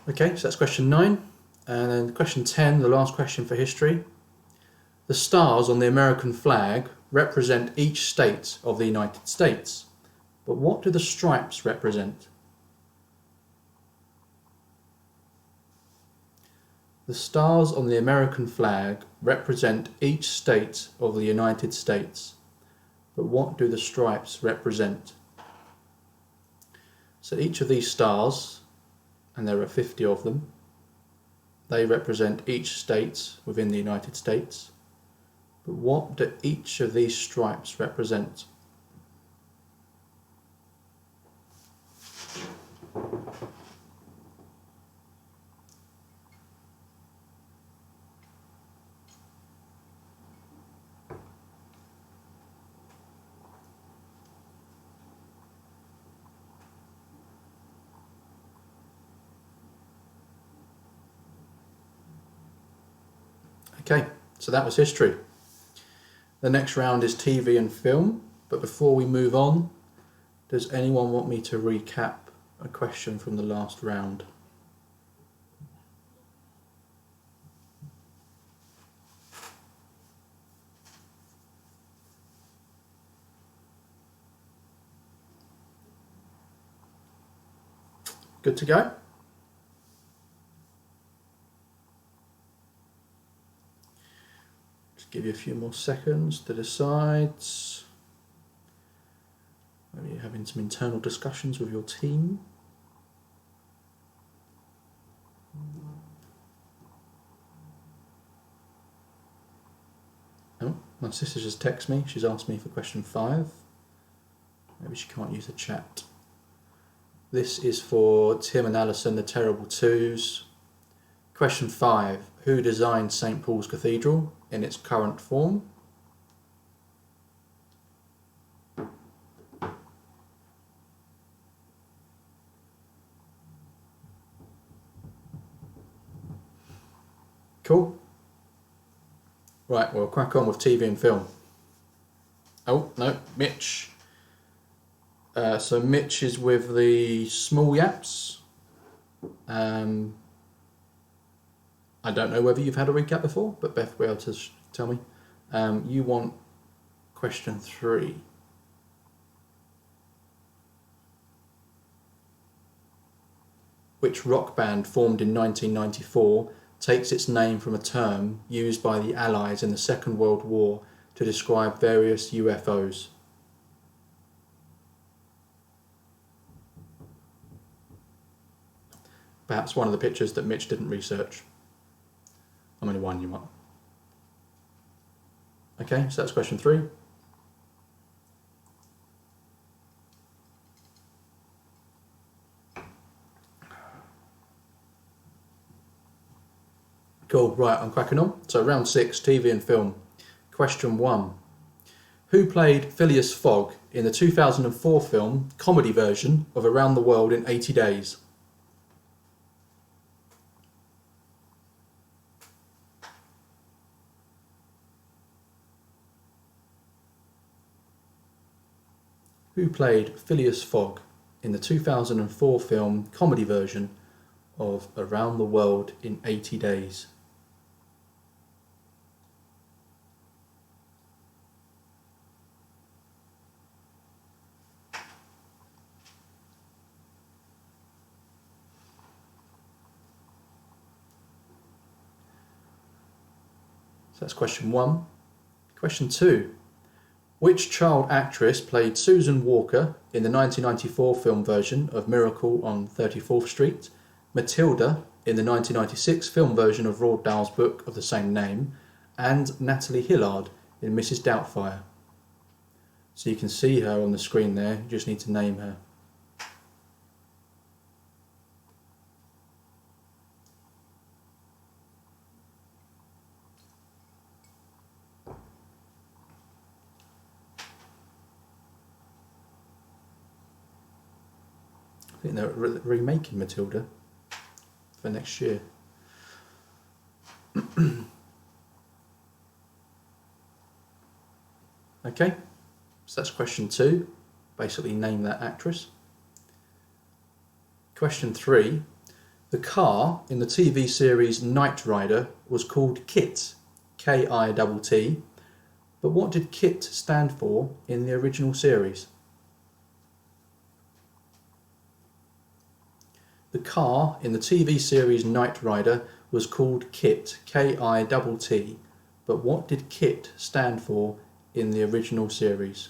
Okay, so that's question 9. And then question 10, the last question for history. The stars on the American flag represent each state of the United States. But what do the stripes represent? The stars on the American flag represent each state of the United States. But what do the stripes represent? So each of these stars, and there are 50 of them, they represent each state within the United States. But what do each of these stripes represent? Okay, so that was history. The next round is TV and film, but before we move on, does anyone want me to recap a question from the last round? Good to go? Give you a few more seconds to decide. Maybe you're having some internal discussions with your team. Oh, my sister just texted me. She's asked me for question 5. Maybe she can't use the chat. This is for Tim and Alison, the Terrible Twos. Question 5. Who designed St. Paul's Cathedral in its current form? Cool. Right, we'll crack on with TV and film. Oh, no, Mitch. So Mitch is with the small yaps. I don't know whether you've had a recap before, but Beth will be able to tell me. You want question 3. Which rock band formed in 1994 takes its name from a term used by the Allies in the Second World War to describe various UFOs? Perhaps one of the pictures that Mitch didn't research. How many one you want? Okay, so that's question 3. Cool, right, I'm cracking on. So round 6, TV and film. Question 1. Who played Phileas Fogg in the 2004 film comedy version of Around the World in 80 Days? Who played Phileas Fogg in the 2004 film comedy version of Around the World in 80 Days? So that's question 1. Question 2. Which child actress played Susan Walker in the 1994 film version of Miracle on 34th Street, Matilda in the 1996 film version of Roald Dahl's book of the same name, and Natalie Hillard in Mrs. Doubtfire? So you can see her on the screen there, you just need to name her. I think they're remaking Matilda for next year. Okay, so that's question 2. Basically name that actress. Question 3. The car in the TV series Knight Rider was called KITT, K-I-T-T, but what did KITT stand for in the original series? The car in the TV series Knight Rider was called KITT, K-I-T-T, but what did KITT stand for in the original series?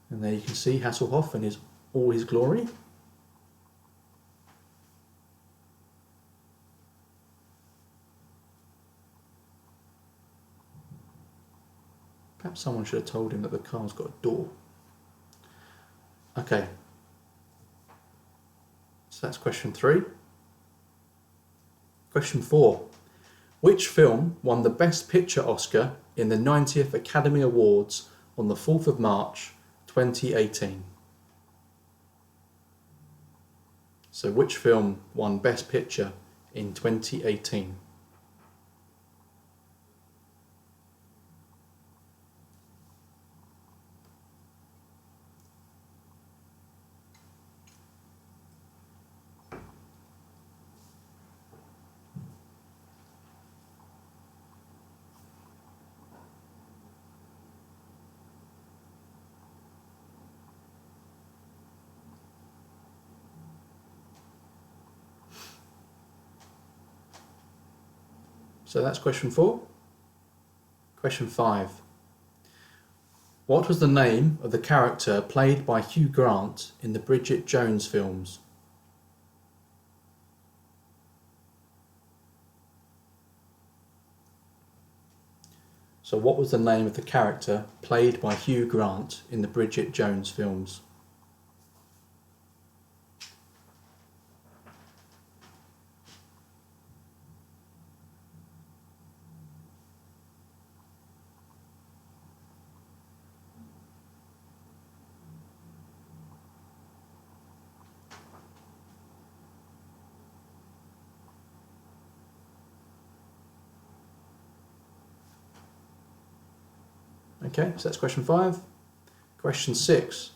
And there you can see Hasselhoff in all his glory. Perhaps someone should have told him that the car's got a door. Okay. So that's question 3. Question 4. Which film won the Best Picture Oscar in the 90th Academy Awards on the 4th of March 2018? So which film won Best Picture in 2018? So that's question 4. Question 5. What was the name of the character played by Hugh Grant in the Bridget Jones films? So what was the name of the character played by Hugh Grant in the Bridget Jones films? Okay, so that's question 5. Question 6.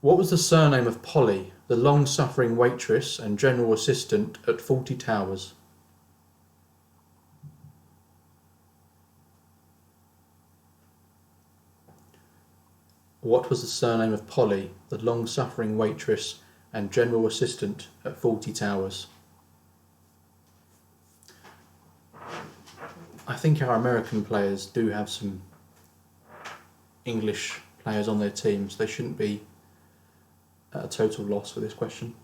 What was the surname of Polly, the long-suffering waitress and general assistant at Fawlty Towers? What was the surname of Polly, the long-suffering waitress and general assistant at Fawlty Towers? I think our American players do have some English players on their teams. They shouldn't be at a total loss for this question.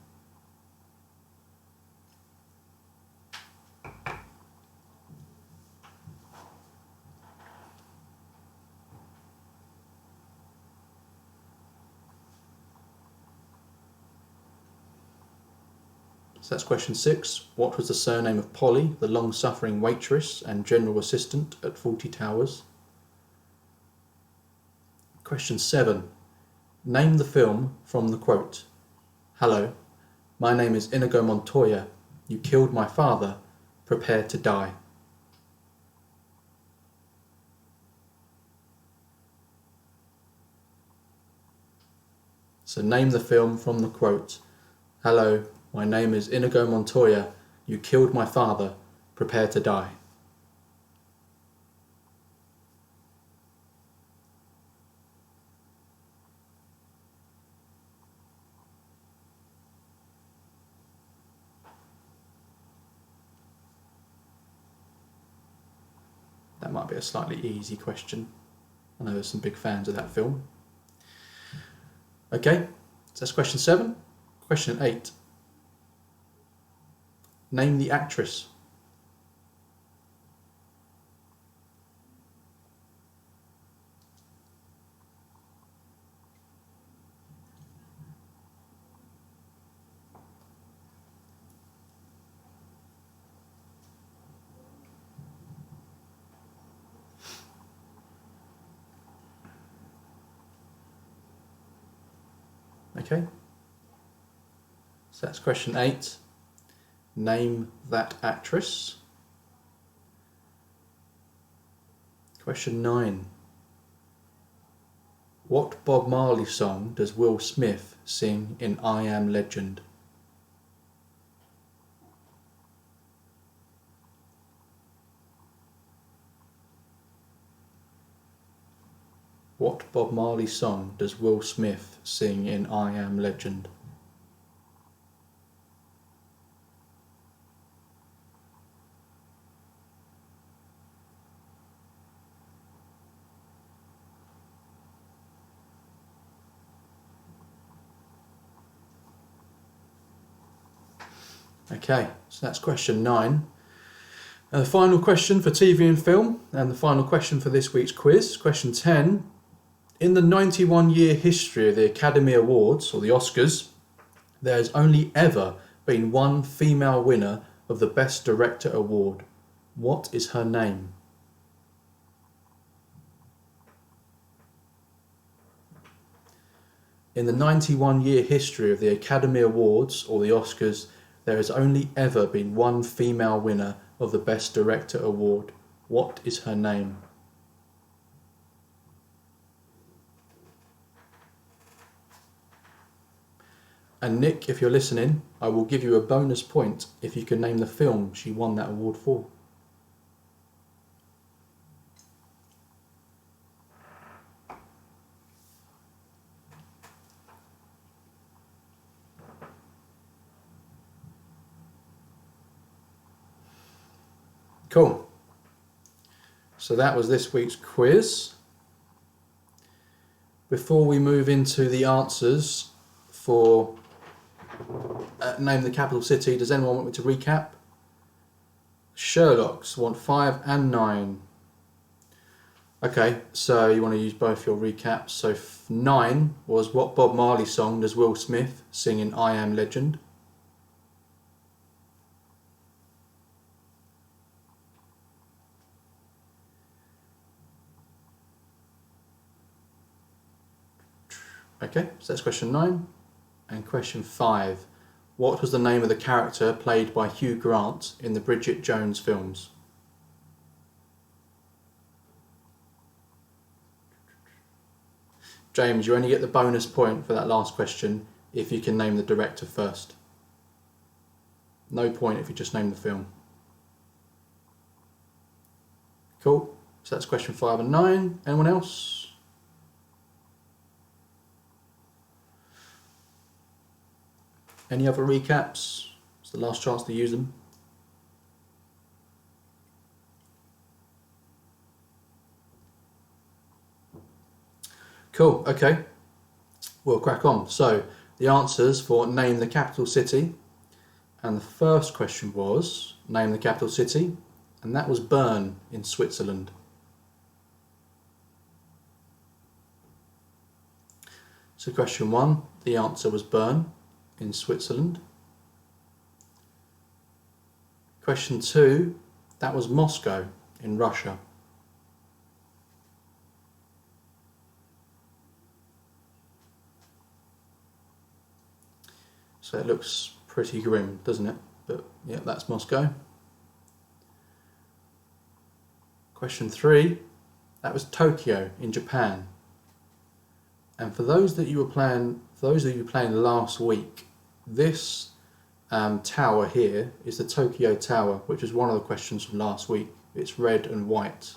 So that's question 6. What was the surname of Polly, the long-suffering waitress and general assistant at Fawlty Towers? Question 7. Name the film from the quote. Hello, my name is Inigo Montoya. You killed my father. Prepare to die. So name the film from the quote. Hello, my name is Inigo Montoya. You killed my father. Prepare to die. That might be a slightly easy question. I know there's some big fans of that film. Okay, so that's question 7. Question 8. Name the actress. Okay, so that's question 8. Name that actress. Question 9. What Bob Marley song does Will Smith sing in I Am Legend? What Bob Marley song does Will Smith sing in I Am Legend? Okay, so that's question 9. And the final question for TV and film, and the final question for this week's quiz, question 10. In the 91-year history of the Academy Awards, or the Oscars, there has only ever been one female winner of the Best Director Award. What is her name? In the 91-year history of the Academy Awards, or the Oscars, there has only ever been one female winner of the Best Director Award. What is her name? And Nick, if you're listening, I will give you a bonus point if you can name the film she won that award for. Cool. So that was this week's quiz. Before we move into the answers for Name the Capital City, does anyone want me to recap? Sherlock's want 5 and 9. Okay, so you want to use both your recaps. So 9 was what Bob Marley song does Will Smith sing in I Am Legend? Okay, so that's question 9. And question 5. What was the name of the character played by Hugh Grant in the Bridget Jones films? James, you only get the bonus point for that last question if you can name the director first. No point if you just name the film. Cool. So that's question 5 and 9. Anyone else? Any other recaps? It's the last chance to use them. Cool, okay. We'll crack on. So, the answers for Name the Capital City. And the first question was, Name the Capital City. And that was Bern in Switzerland. So question 1, the answer was Bern in Switzerland. Question 2, that was Moscow in Russia. So it looks pretty grim, doesn't it? But yeah, that's Moscow. Question 3, that was Tokyo in Japan. And for those that you were playing, last week, this tower here is the Tokyo Tower, which is one of the questions from last week. It's red and white,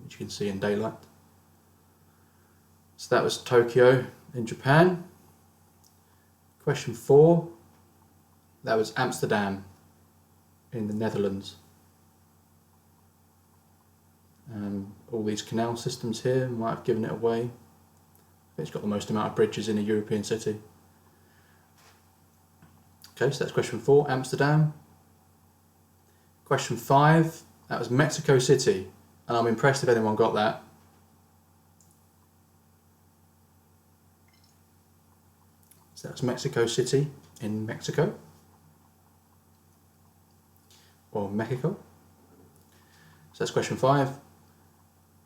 which you can see in daylight. So that was Tokyo in Japan. Question 4, that was Amsterdam in the Netherlands. All these canal systems here might have given it away. It's got the most amount of bridges in a European city. Okay, so that's question 4, Amsterdam. Question 5, that was Mexico City. And I'm impressed if anyone got that. So that's Mexico City in Mexico. Or Mexico. So that's question 5.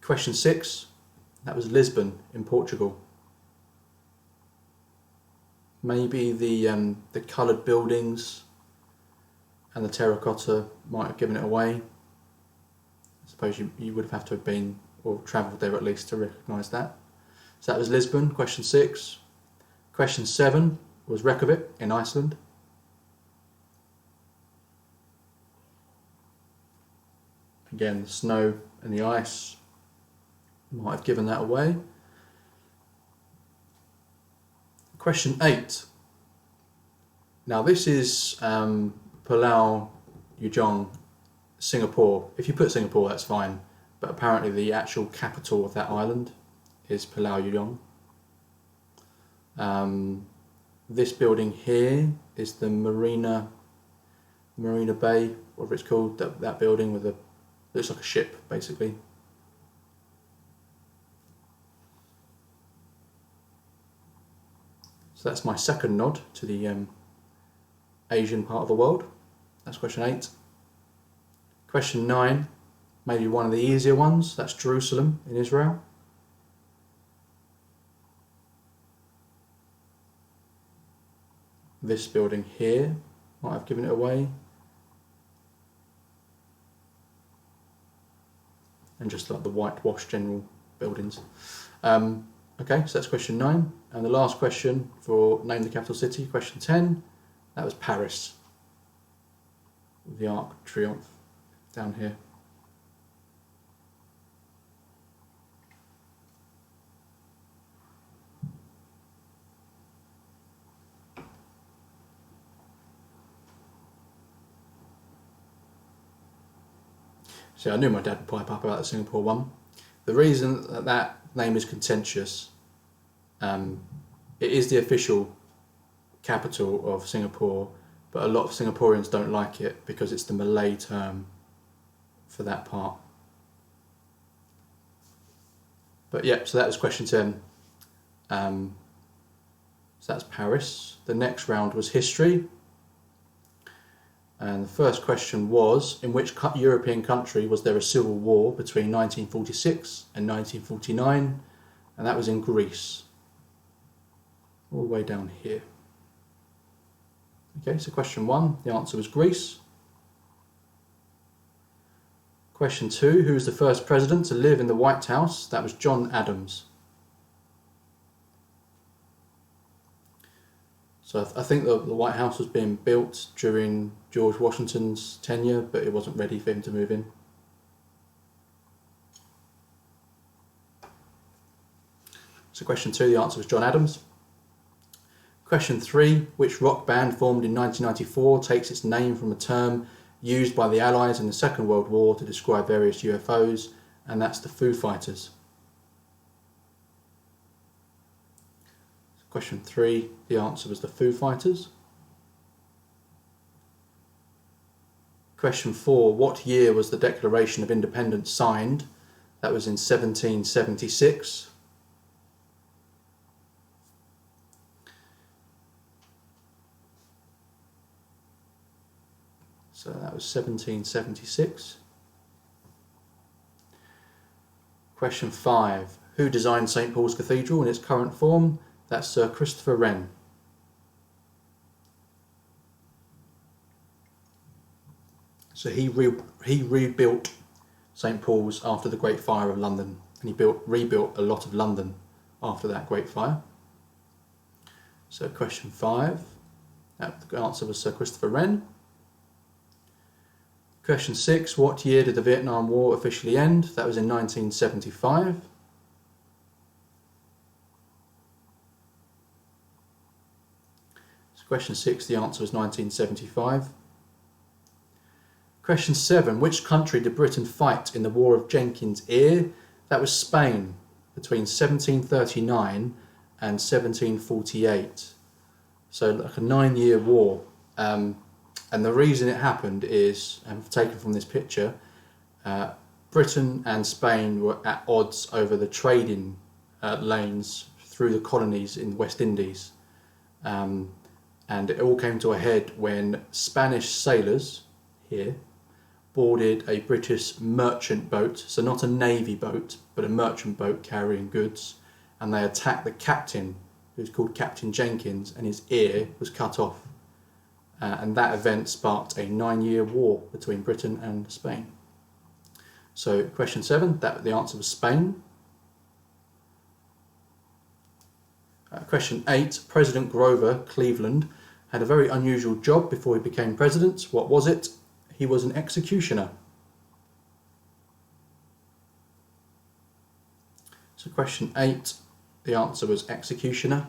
Question 6, that was Lisbon in Portugal. Maybe the coloured buildings and the terracotta might have given it away. I suppose you would have to have been or travelled there at least to recognise that. So that was Lisbon, question 6. Question 7 was Reykjavik in Iceland. Again, the snow and the ice might have given that away. Question 8. Now this is Pulau Ujong, Singapore. If you put Singapore, that's fine, but apparently the actual capital of that island is Pulau Ujong. This building here is the Marina Bay, whatever it's called, that building with looks like a ship basically. So that's my second nod to the Asian part of the world. That's question 8. Question 9, maybe one of the easier ones, that's Jerusalem in Israel. This building here, might have given it away. And just like the whitewashed general buildings. Okay, so that's question 9. And the last question for Name the Capital City, question 10, that was Paris. The Arc de Triomphe down here. So I knew my dad would pipe up about the Singapore one. The reason that name is contentious, it is the official capital of Singapore, but a lot of Singaporeans don't like it because it's the Malay term for that part. But yeah, so that was question 10. So that's Paris. The next round was history. And the first question was, in which European country was there a civil war between 1946 and 1949? And that was in Greece. All the way down here. Okay, so question 1, the answer was Greece. Question 2, who was the first president to live in the White House? That was John Adams. So I think the White House was being built during George Washington's tenure, but it wasn't ready for him to move in. So question 2, the answer was John Adams. Question 3, which rock band formed in 1994 takes its name from a term used by the Allies in the Second World War to describe various UFOs, and that's the Foo Fighters. Question 3, the answer was the Foo Fighters. Question 4, what year was the Declaration of Independence signed? That was in 1776. So that was 1776. Question 5, who designed St Paul's Cathedral in its current form? That's Sir Christopher Wren. So he rebuilt St Paul's after the Great Fire of London, and he rebuilt a lot of London after that Great Fire. So question 5, the answer was Sir Christopher Wren. Question 6, what year did the Vietnam War officially end? That was in 1975. So question 6, the answer was 1975. Question 7, which country did Britain fight in the War of Jenkins' Ear? That was Spain, between 1739 and 1748. So like a 9-year war. And the reason it happened is, taken from this picture, Britain and Spain were at odds over the trading lanes through the colonies in West Indies. And it all came to a head when Spanish sailors here boarded a British merchant boat, so not a navy boat, but a merchant boat carrying goods, and they attacked the captain, who's called Captain Jenkins, and his ear was cut off. And that event sparked a 9-year war between Britain and Spain. So question 7, the answer was Spain. Question 8, President Grover Cleveland had a very unusual job before he became president. What was it? He was an executioner. So question 8, the answer was executioner.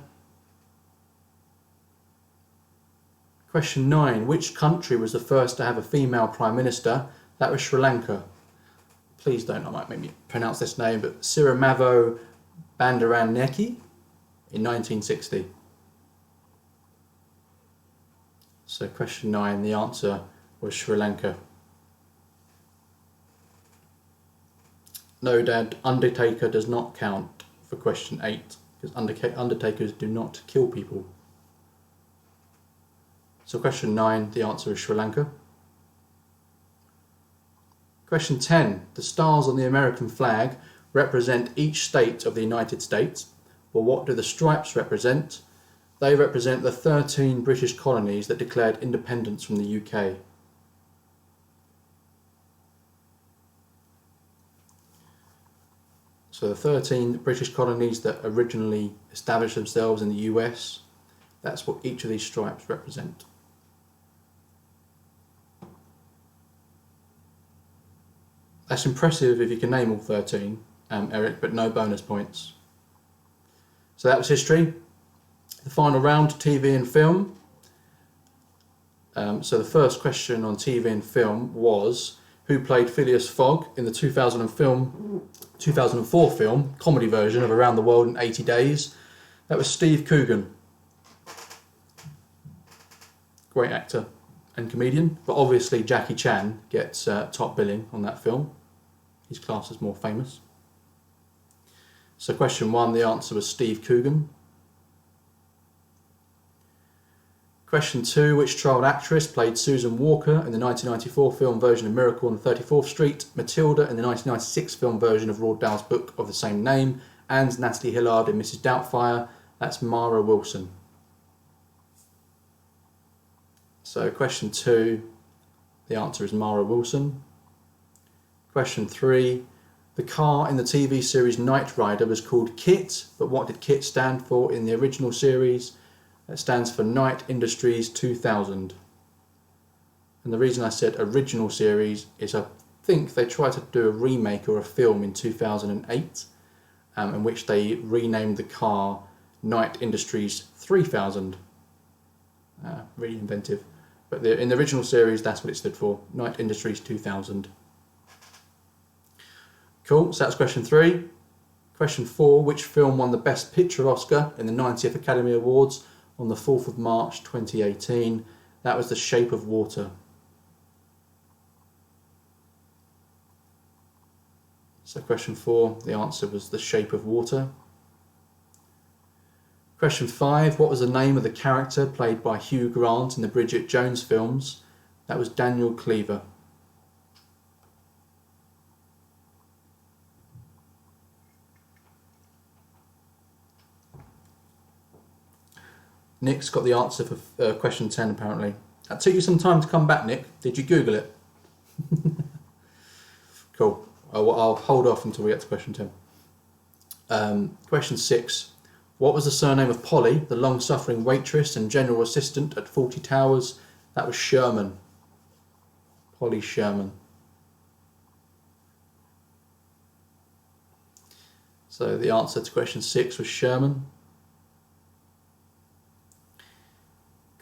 Question 9. Which country was the first to have a female Prime Minister? That was Sri Lanka. Please don't, I might maybe pronounce this name, but Sirimavo Bandaranaike in 1960. So question 9, the answer was Sri Lanka. No, Dad, Undertaker does not count for question 8, because Undertakers do not kill people. So question 9, the answer is Sri Lanka. Question 10. The stars on the American flag represent each state of the United States. Well, what do the stripes represent? They represent the 13 British colonies that declared independence from the UK. So the 13 British colonies that originally established themselves in the US, that's what each of these stripes represent. That's impressive if you can name all 13, Eric, but no bonus points. So that was history. The final round, TV and film. So the first question on TV and film was, who played Phileas Fogg in the 2004 film, comedy version of Around the World in 80 Days? That was Steve Coogan. Great actor and comedian, but obviously Jackie Chan gets top billing on that film. He's classed as more famous. So question 1, the answer was Steve Coogan. Question 2, which child actress played Susan Walker in the 1994 film version of Miracle on 34th Street, Matilda in the 1996 film version of Roald Dahl's book of the same name, and Natalie Hillard in Mrs. Doubtfire? That's Mara Wilson. So question 2, the answer is Mara Wilson. Question 3, the car in the TV series Knight Rider was called KITT, but what did KITT stand for in the original series? It stands for Knight Industries 2000. And the reason I said original series is I think they tried to do a remake or a film in 2008, in which they renamed the car Knight Industries 3000. Really inventive. But in the original series, that's what it stood for, Knight Industries 2000. Cool, so that's question 3. Question 4, which film won the Best Picture Oscar in the 90th Academy Awards on the 4th of March 2018? That was The Shape of Water. So question 4, the answer was The Shape of Water. Question 5, what was the name of the character played by Hugh Grant in the Bridget Jones films? That was Daniel Cleaver. Nick's got the answer for question 10 apparently. That took you some time to come back, Nick. Did you Google it? Cool. I'll hold off until we get to question 10. Question 6. What was the surname of Polly, the long-suffering waitress and general assistant at 40 Towers? That was Sherman. Polly Sherman. So the answer to question 6 was Sherman.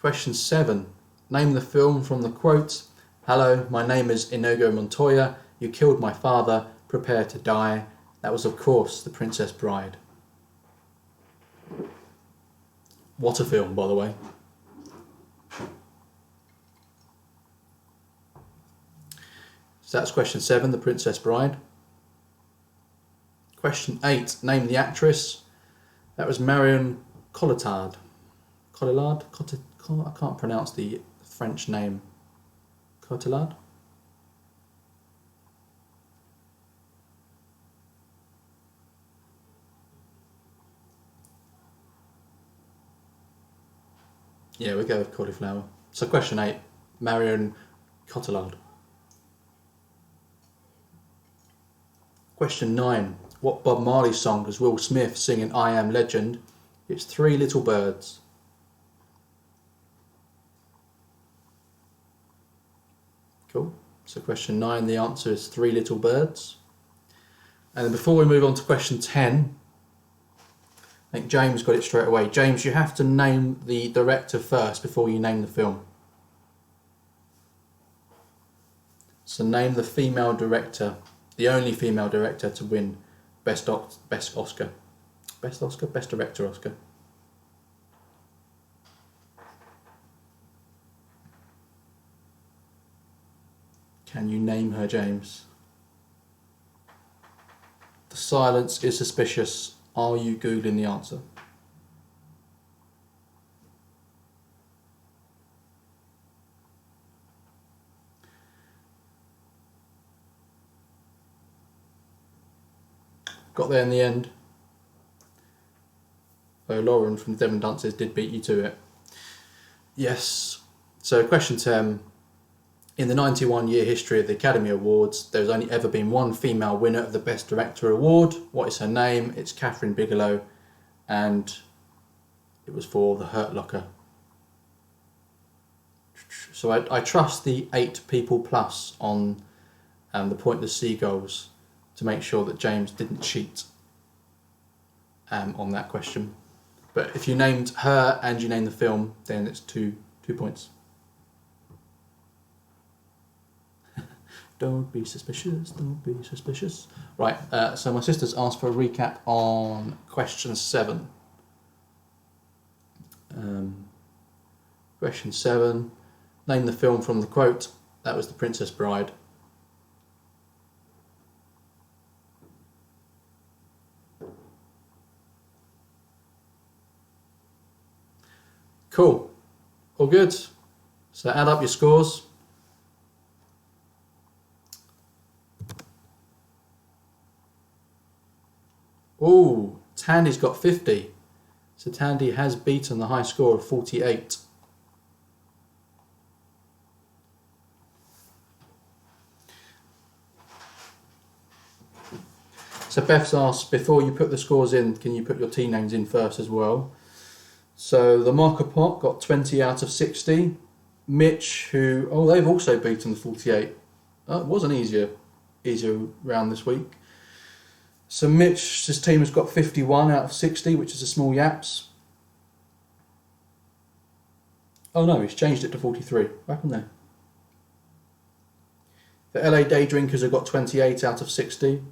Question 7. Name the film from the quote, "Hello, my name is Inigo Montoya. You killed my father. Prepare to die." That was, of course, The Princess Bride. What a film, by the way. So that's question 7, The Princess Bride. Question 8. Name the actress. That was Marion Cotillard. Cotillard? I can't pronounce the French name. Cotillard? Yeah, we go with cauliflower. So question 8, Marion Cotillard. Question 9, what Bob Marley song does Will Smith sing in I Am Legend? It's Three Little Birds. Cool. So question 9, the answer is Three Little Birds. And then before we move on to question 10, I think James got it straight away. James, you have to name the director first before you name the film. So name the female director, the only female director to win Best Oscar. Best Oscar? Best Director Oscar. Can you name her, James? The silence is suspicious. Are you Googling the answer? Got there in the end. So Lauren from Devon Dunces did beat you to it. Yes. So question 10. In the 91-year history of the Academy Awards, there's only ever been one female winner of the Best Director Award. What is her name? It's Catherine Bigelow, and it was for The Hurt Locker. So I trust the 8 people plus on the Pointless Seagulls to make sure that James didn't cheat on that question. But if you named her and you named the film, then it's two points. Don't be suspicious, don't be suspicious. Right, so my sister's asked for a recap on question 7. Question 7, name the film from the quote. That was The Princess Bride. Cool, all good. So add up your scores. Oh, Tandy's got 50. So Tandy has beaten the high score of 48. So Beth's asked, before you put the scores in, can you put your team names in first as well? So the Marker Pot got 20 out of 60. Mitch, they've also beaten the 48. It was an easier round this week. So Mitch's team has got 51 out of 60, which is a small yaps. Oh no, he's changed it to 43. What happened there? The LA Day Drinkers have got 28 out of 60.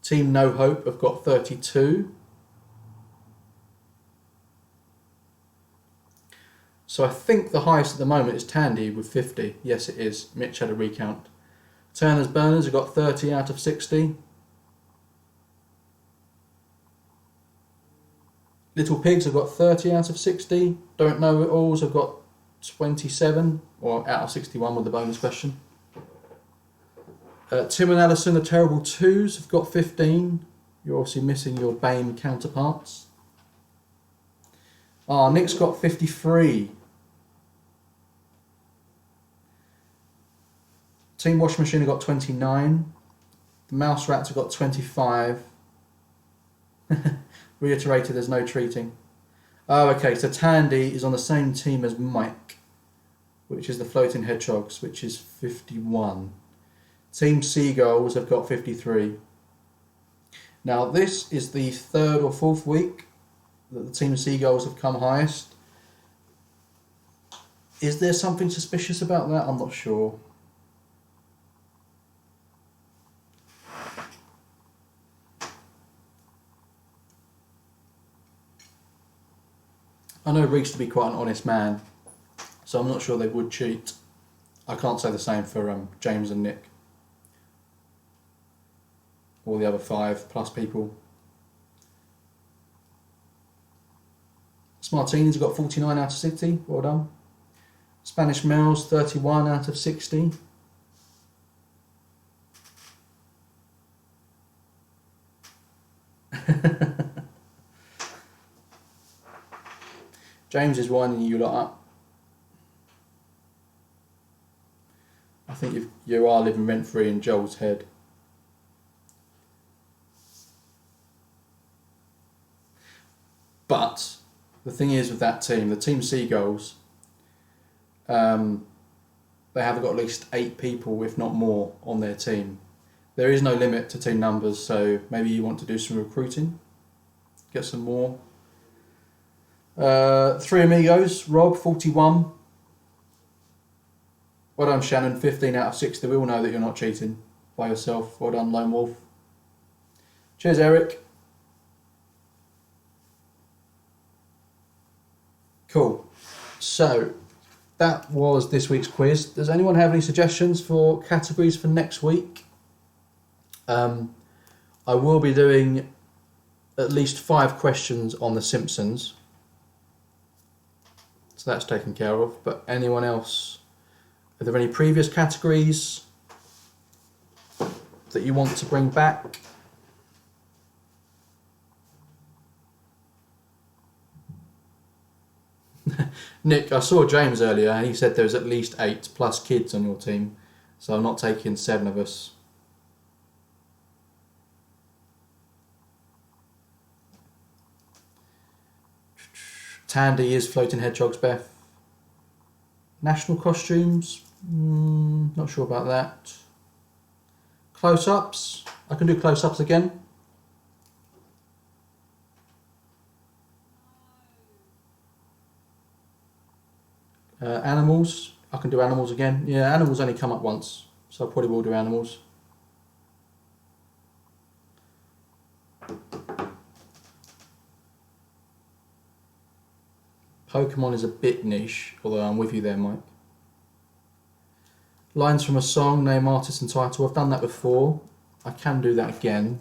Team No Hope have got 32. So I think the highest at the moment is Tandy with 50. Yes, it is. Mitch had a recount. Turner's Burners have got 30 out of 60. Little Pigs have got 30 out of 60. Don't Know It Alls have got 27, or out of 61 with the bonus question. Tim and Alison, the Terrible Twos, have got 15. You're obviously missing your BAME counterparts. Nick's got 53. Team Washing Machine have got 29. The Mouse Rats have got 25. Reiterated, there's no treating. Oh, okay, so Tandy is on the same team as Mike, which is the Floating Hedgehogs, which is 51. Team Seagulls have got 53. Now, this is the 3rd or 4th week that the Team Seagulls have come highest. Is there something suspicious about that? I'm not sure. I know Reese to be quite an honest man, so I'm not sure they would cheat. I can't say the same for James and Nick. All the other 5 plus people. Smartinis have got 49 out of 60, well done. Spanish Males, 31 out of 60. James is winding you lot up. I think you are living rent-free in Joel's head. But the thing is with that team, the Team Seagulls, they have got at least 8 people, if not more, on their team. There is no limit to team numbers, so maybe you want to do some recruiting, get some more. 3 Amigos, Rob, 41. Well done, Shannon. 15 out of 60. We all know that you're not cheating by yourself. Well done, Lone Wolf. Cheers, Eric. Cool. So, that was this week's quiz. Does anyone have any suggestions for categories for next week? I will be doing at least 5 questions on The Simpsons. So that's taken care of. But anyone else? Are there any previous categories that you want to bring back? Nick, I saw James earlier and he said there was at least 8 plus kids on your team. So I'm not taking 7 of us. Tandy is floating hedgehogs, Beth. National costumes? Not sure about that. Close-ups? I can do close-ups again. Animals? I can do animals again. Yeah, animals only come up once, so I probably will do animals. Pokemon is a bit niche, although I'm with you there, Mike. Lines from a song, name, artist and title. I've done that before. I can do that again.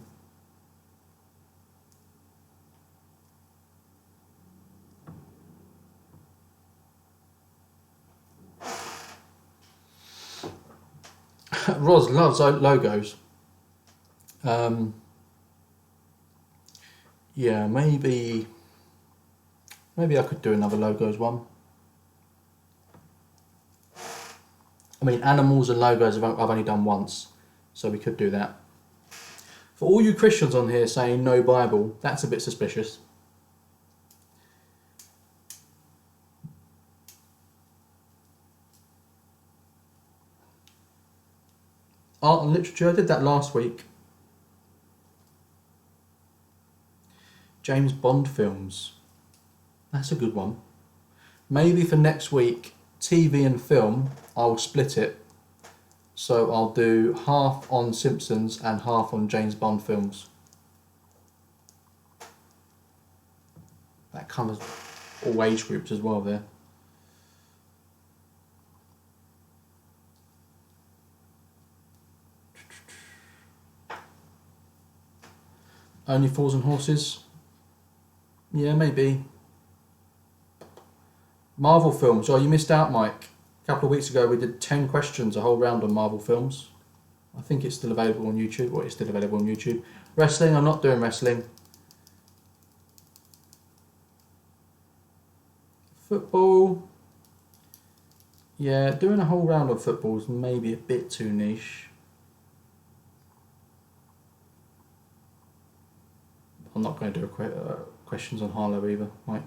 Roz loves logos. Yeah, maybe I could do another logos one. I mean, animals and logos I've only done once, so we could do that. For all you Christians on here saying no Bible, that's a bit suspicious. Art and literature, I did that last week. James Bond films. That's a good one. Maybe for next week, TV and film, I'll split it. So I'll do half on Simpsons and half on James Bond films. That covers all age groups as well there. Only Fools and Horses? Yeah, maybe. Marvel films. Oh, you missed out, Mike. A couple of weeks ago we did 10 questions, a whole round on Marvel films. I think it's still available on YouTube. Or it's still available on YouTube. Wrestling, I'm not doing wrestling. Football. Yeah, doing a whole round of football is maybe a bit too niche. I'm not going to do questions on Harlow either, Mike.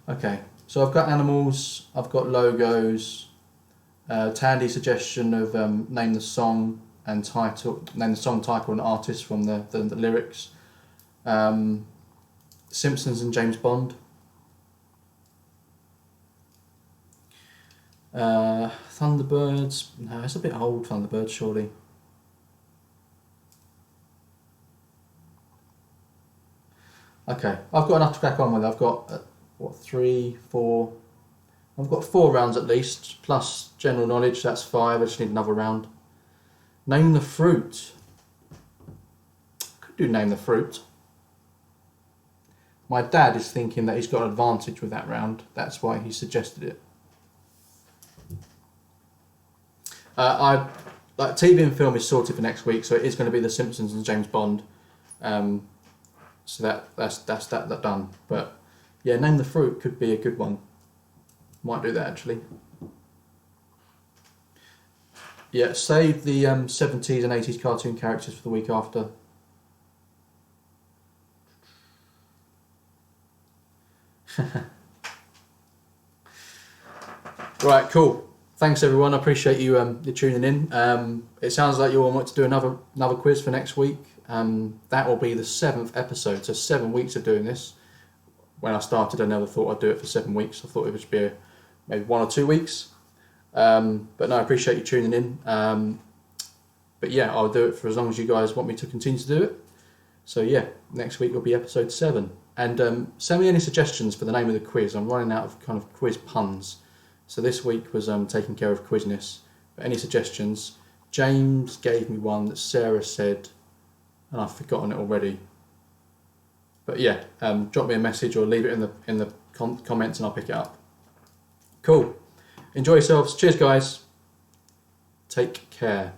Okay, so I've got animals, I've got logos, Tandy's suggestion of name the song and title, name the song title and artist from the lyrics. Simpsons and James Bond. Thunderbirds, no, it's a bit old, Thunderbirds, surely. Okay, I've got enough to crack on with. I've got, 3, 4... I've got 4 rounds at least, plus general knowledge, that's 5, I just need another round. Name the fruit. I could do name the fruit. My dad is thinking that he's got an advantage with that round, that's why he suggested it. TV and film is sorted for next week, so it is going to be The Simpsons and James Bond. So that's that done. But yeah, name the fruit could be a good one. Might do that actually. Yeah, save the 70s and 80s cartoon characters for the week after. Right, cool. Thanks everyone. I appreciate you tuning in. It sounds like you all want to do another quiz for next week. That will be the 7th episode, so 7 weeks of doing this. When I started, I never thought I'd do it for 7 weeks. I thought it would be maybe 1 or 2 weeks. But no, I appreciate you tuning in. But yeah, I'll do it for as long as you guys want me to continue to do it. So yeah, next week will be episode 7. And send me any suggestions for the name of the quiz. I'm running out of kind of quiz puns. So this week was taking care of Quizness. But any suggestions? James gave me one that Sarah said, and I've forgotten it already. But yeah, drop me a message or leave it in the comments and I'll pick it up. Cool. Enjoy yourselves. Cheers, guys. Take care.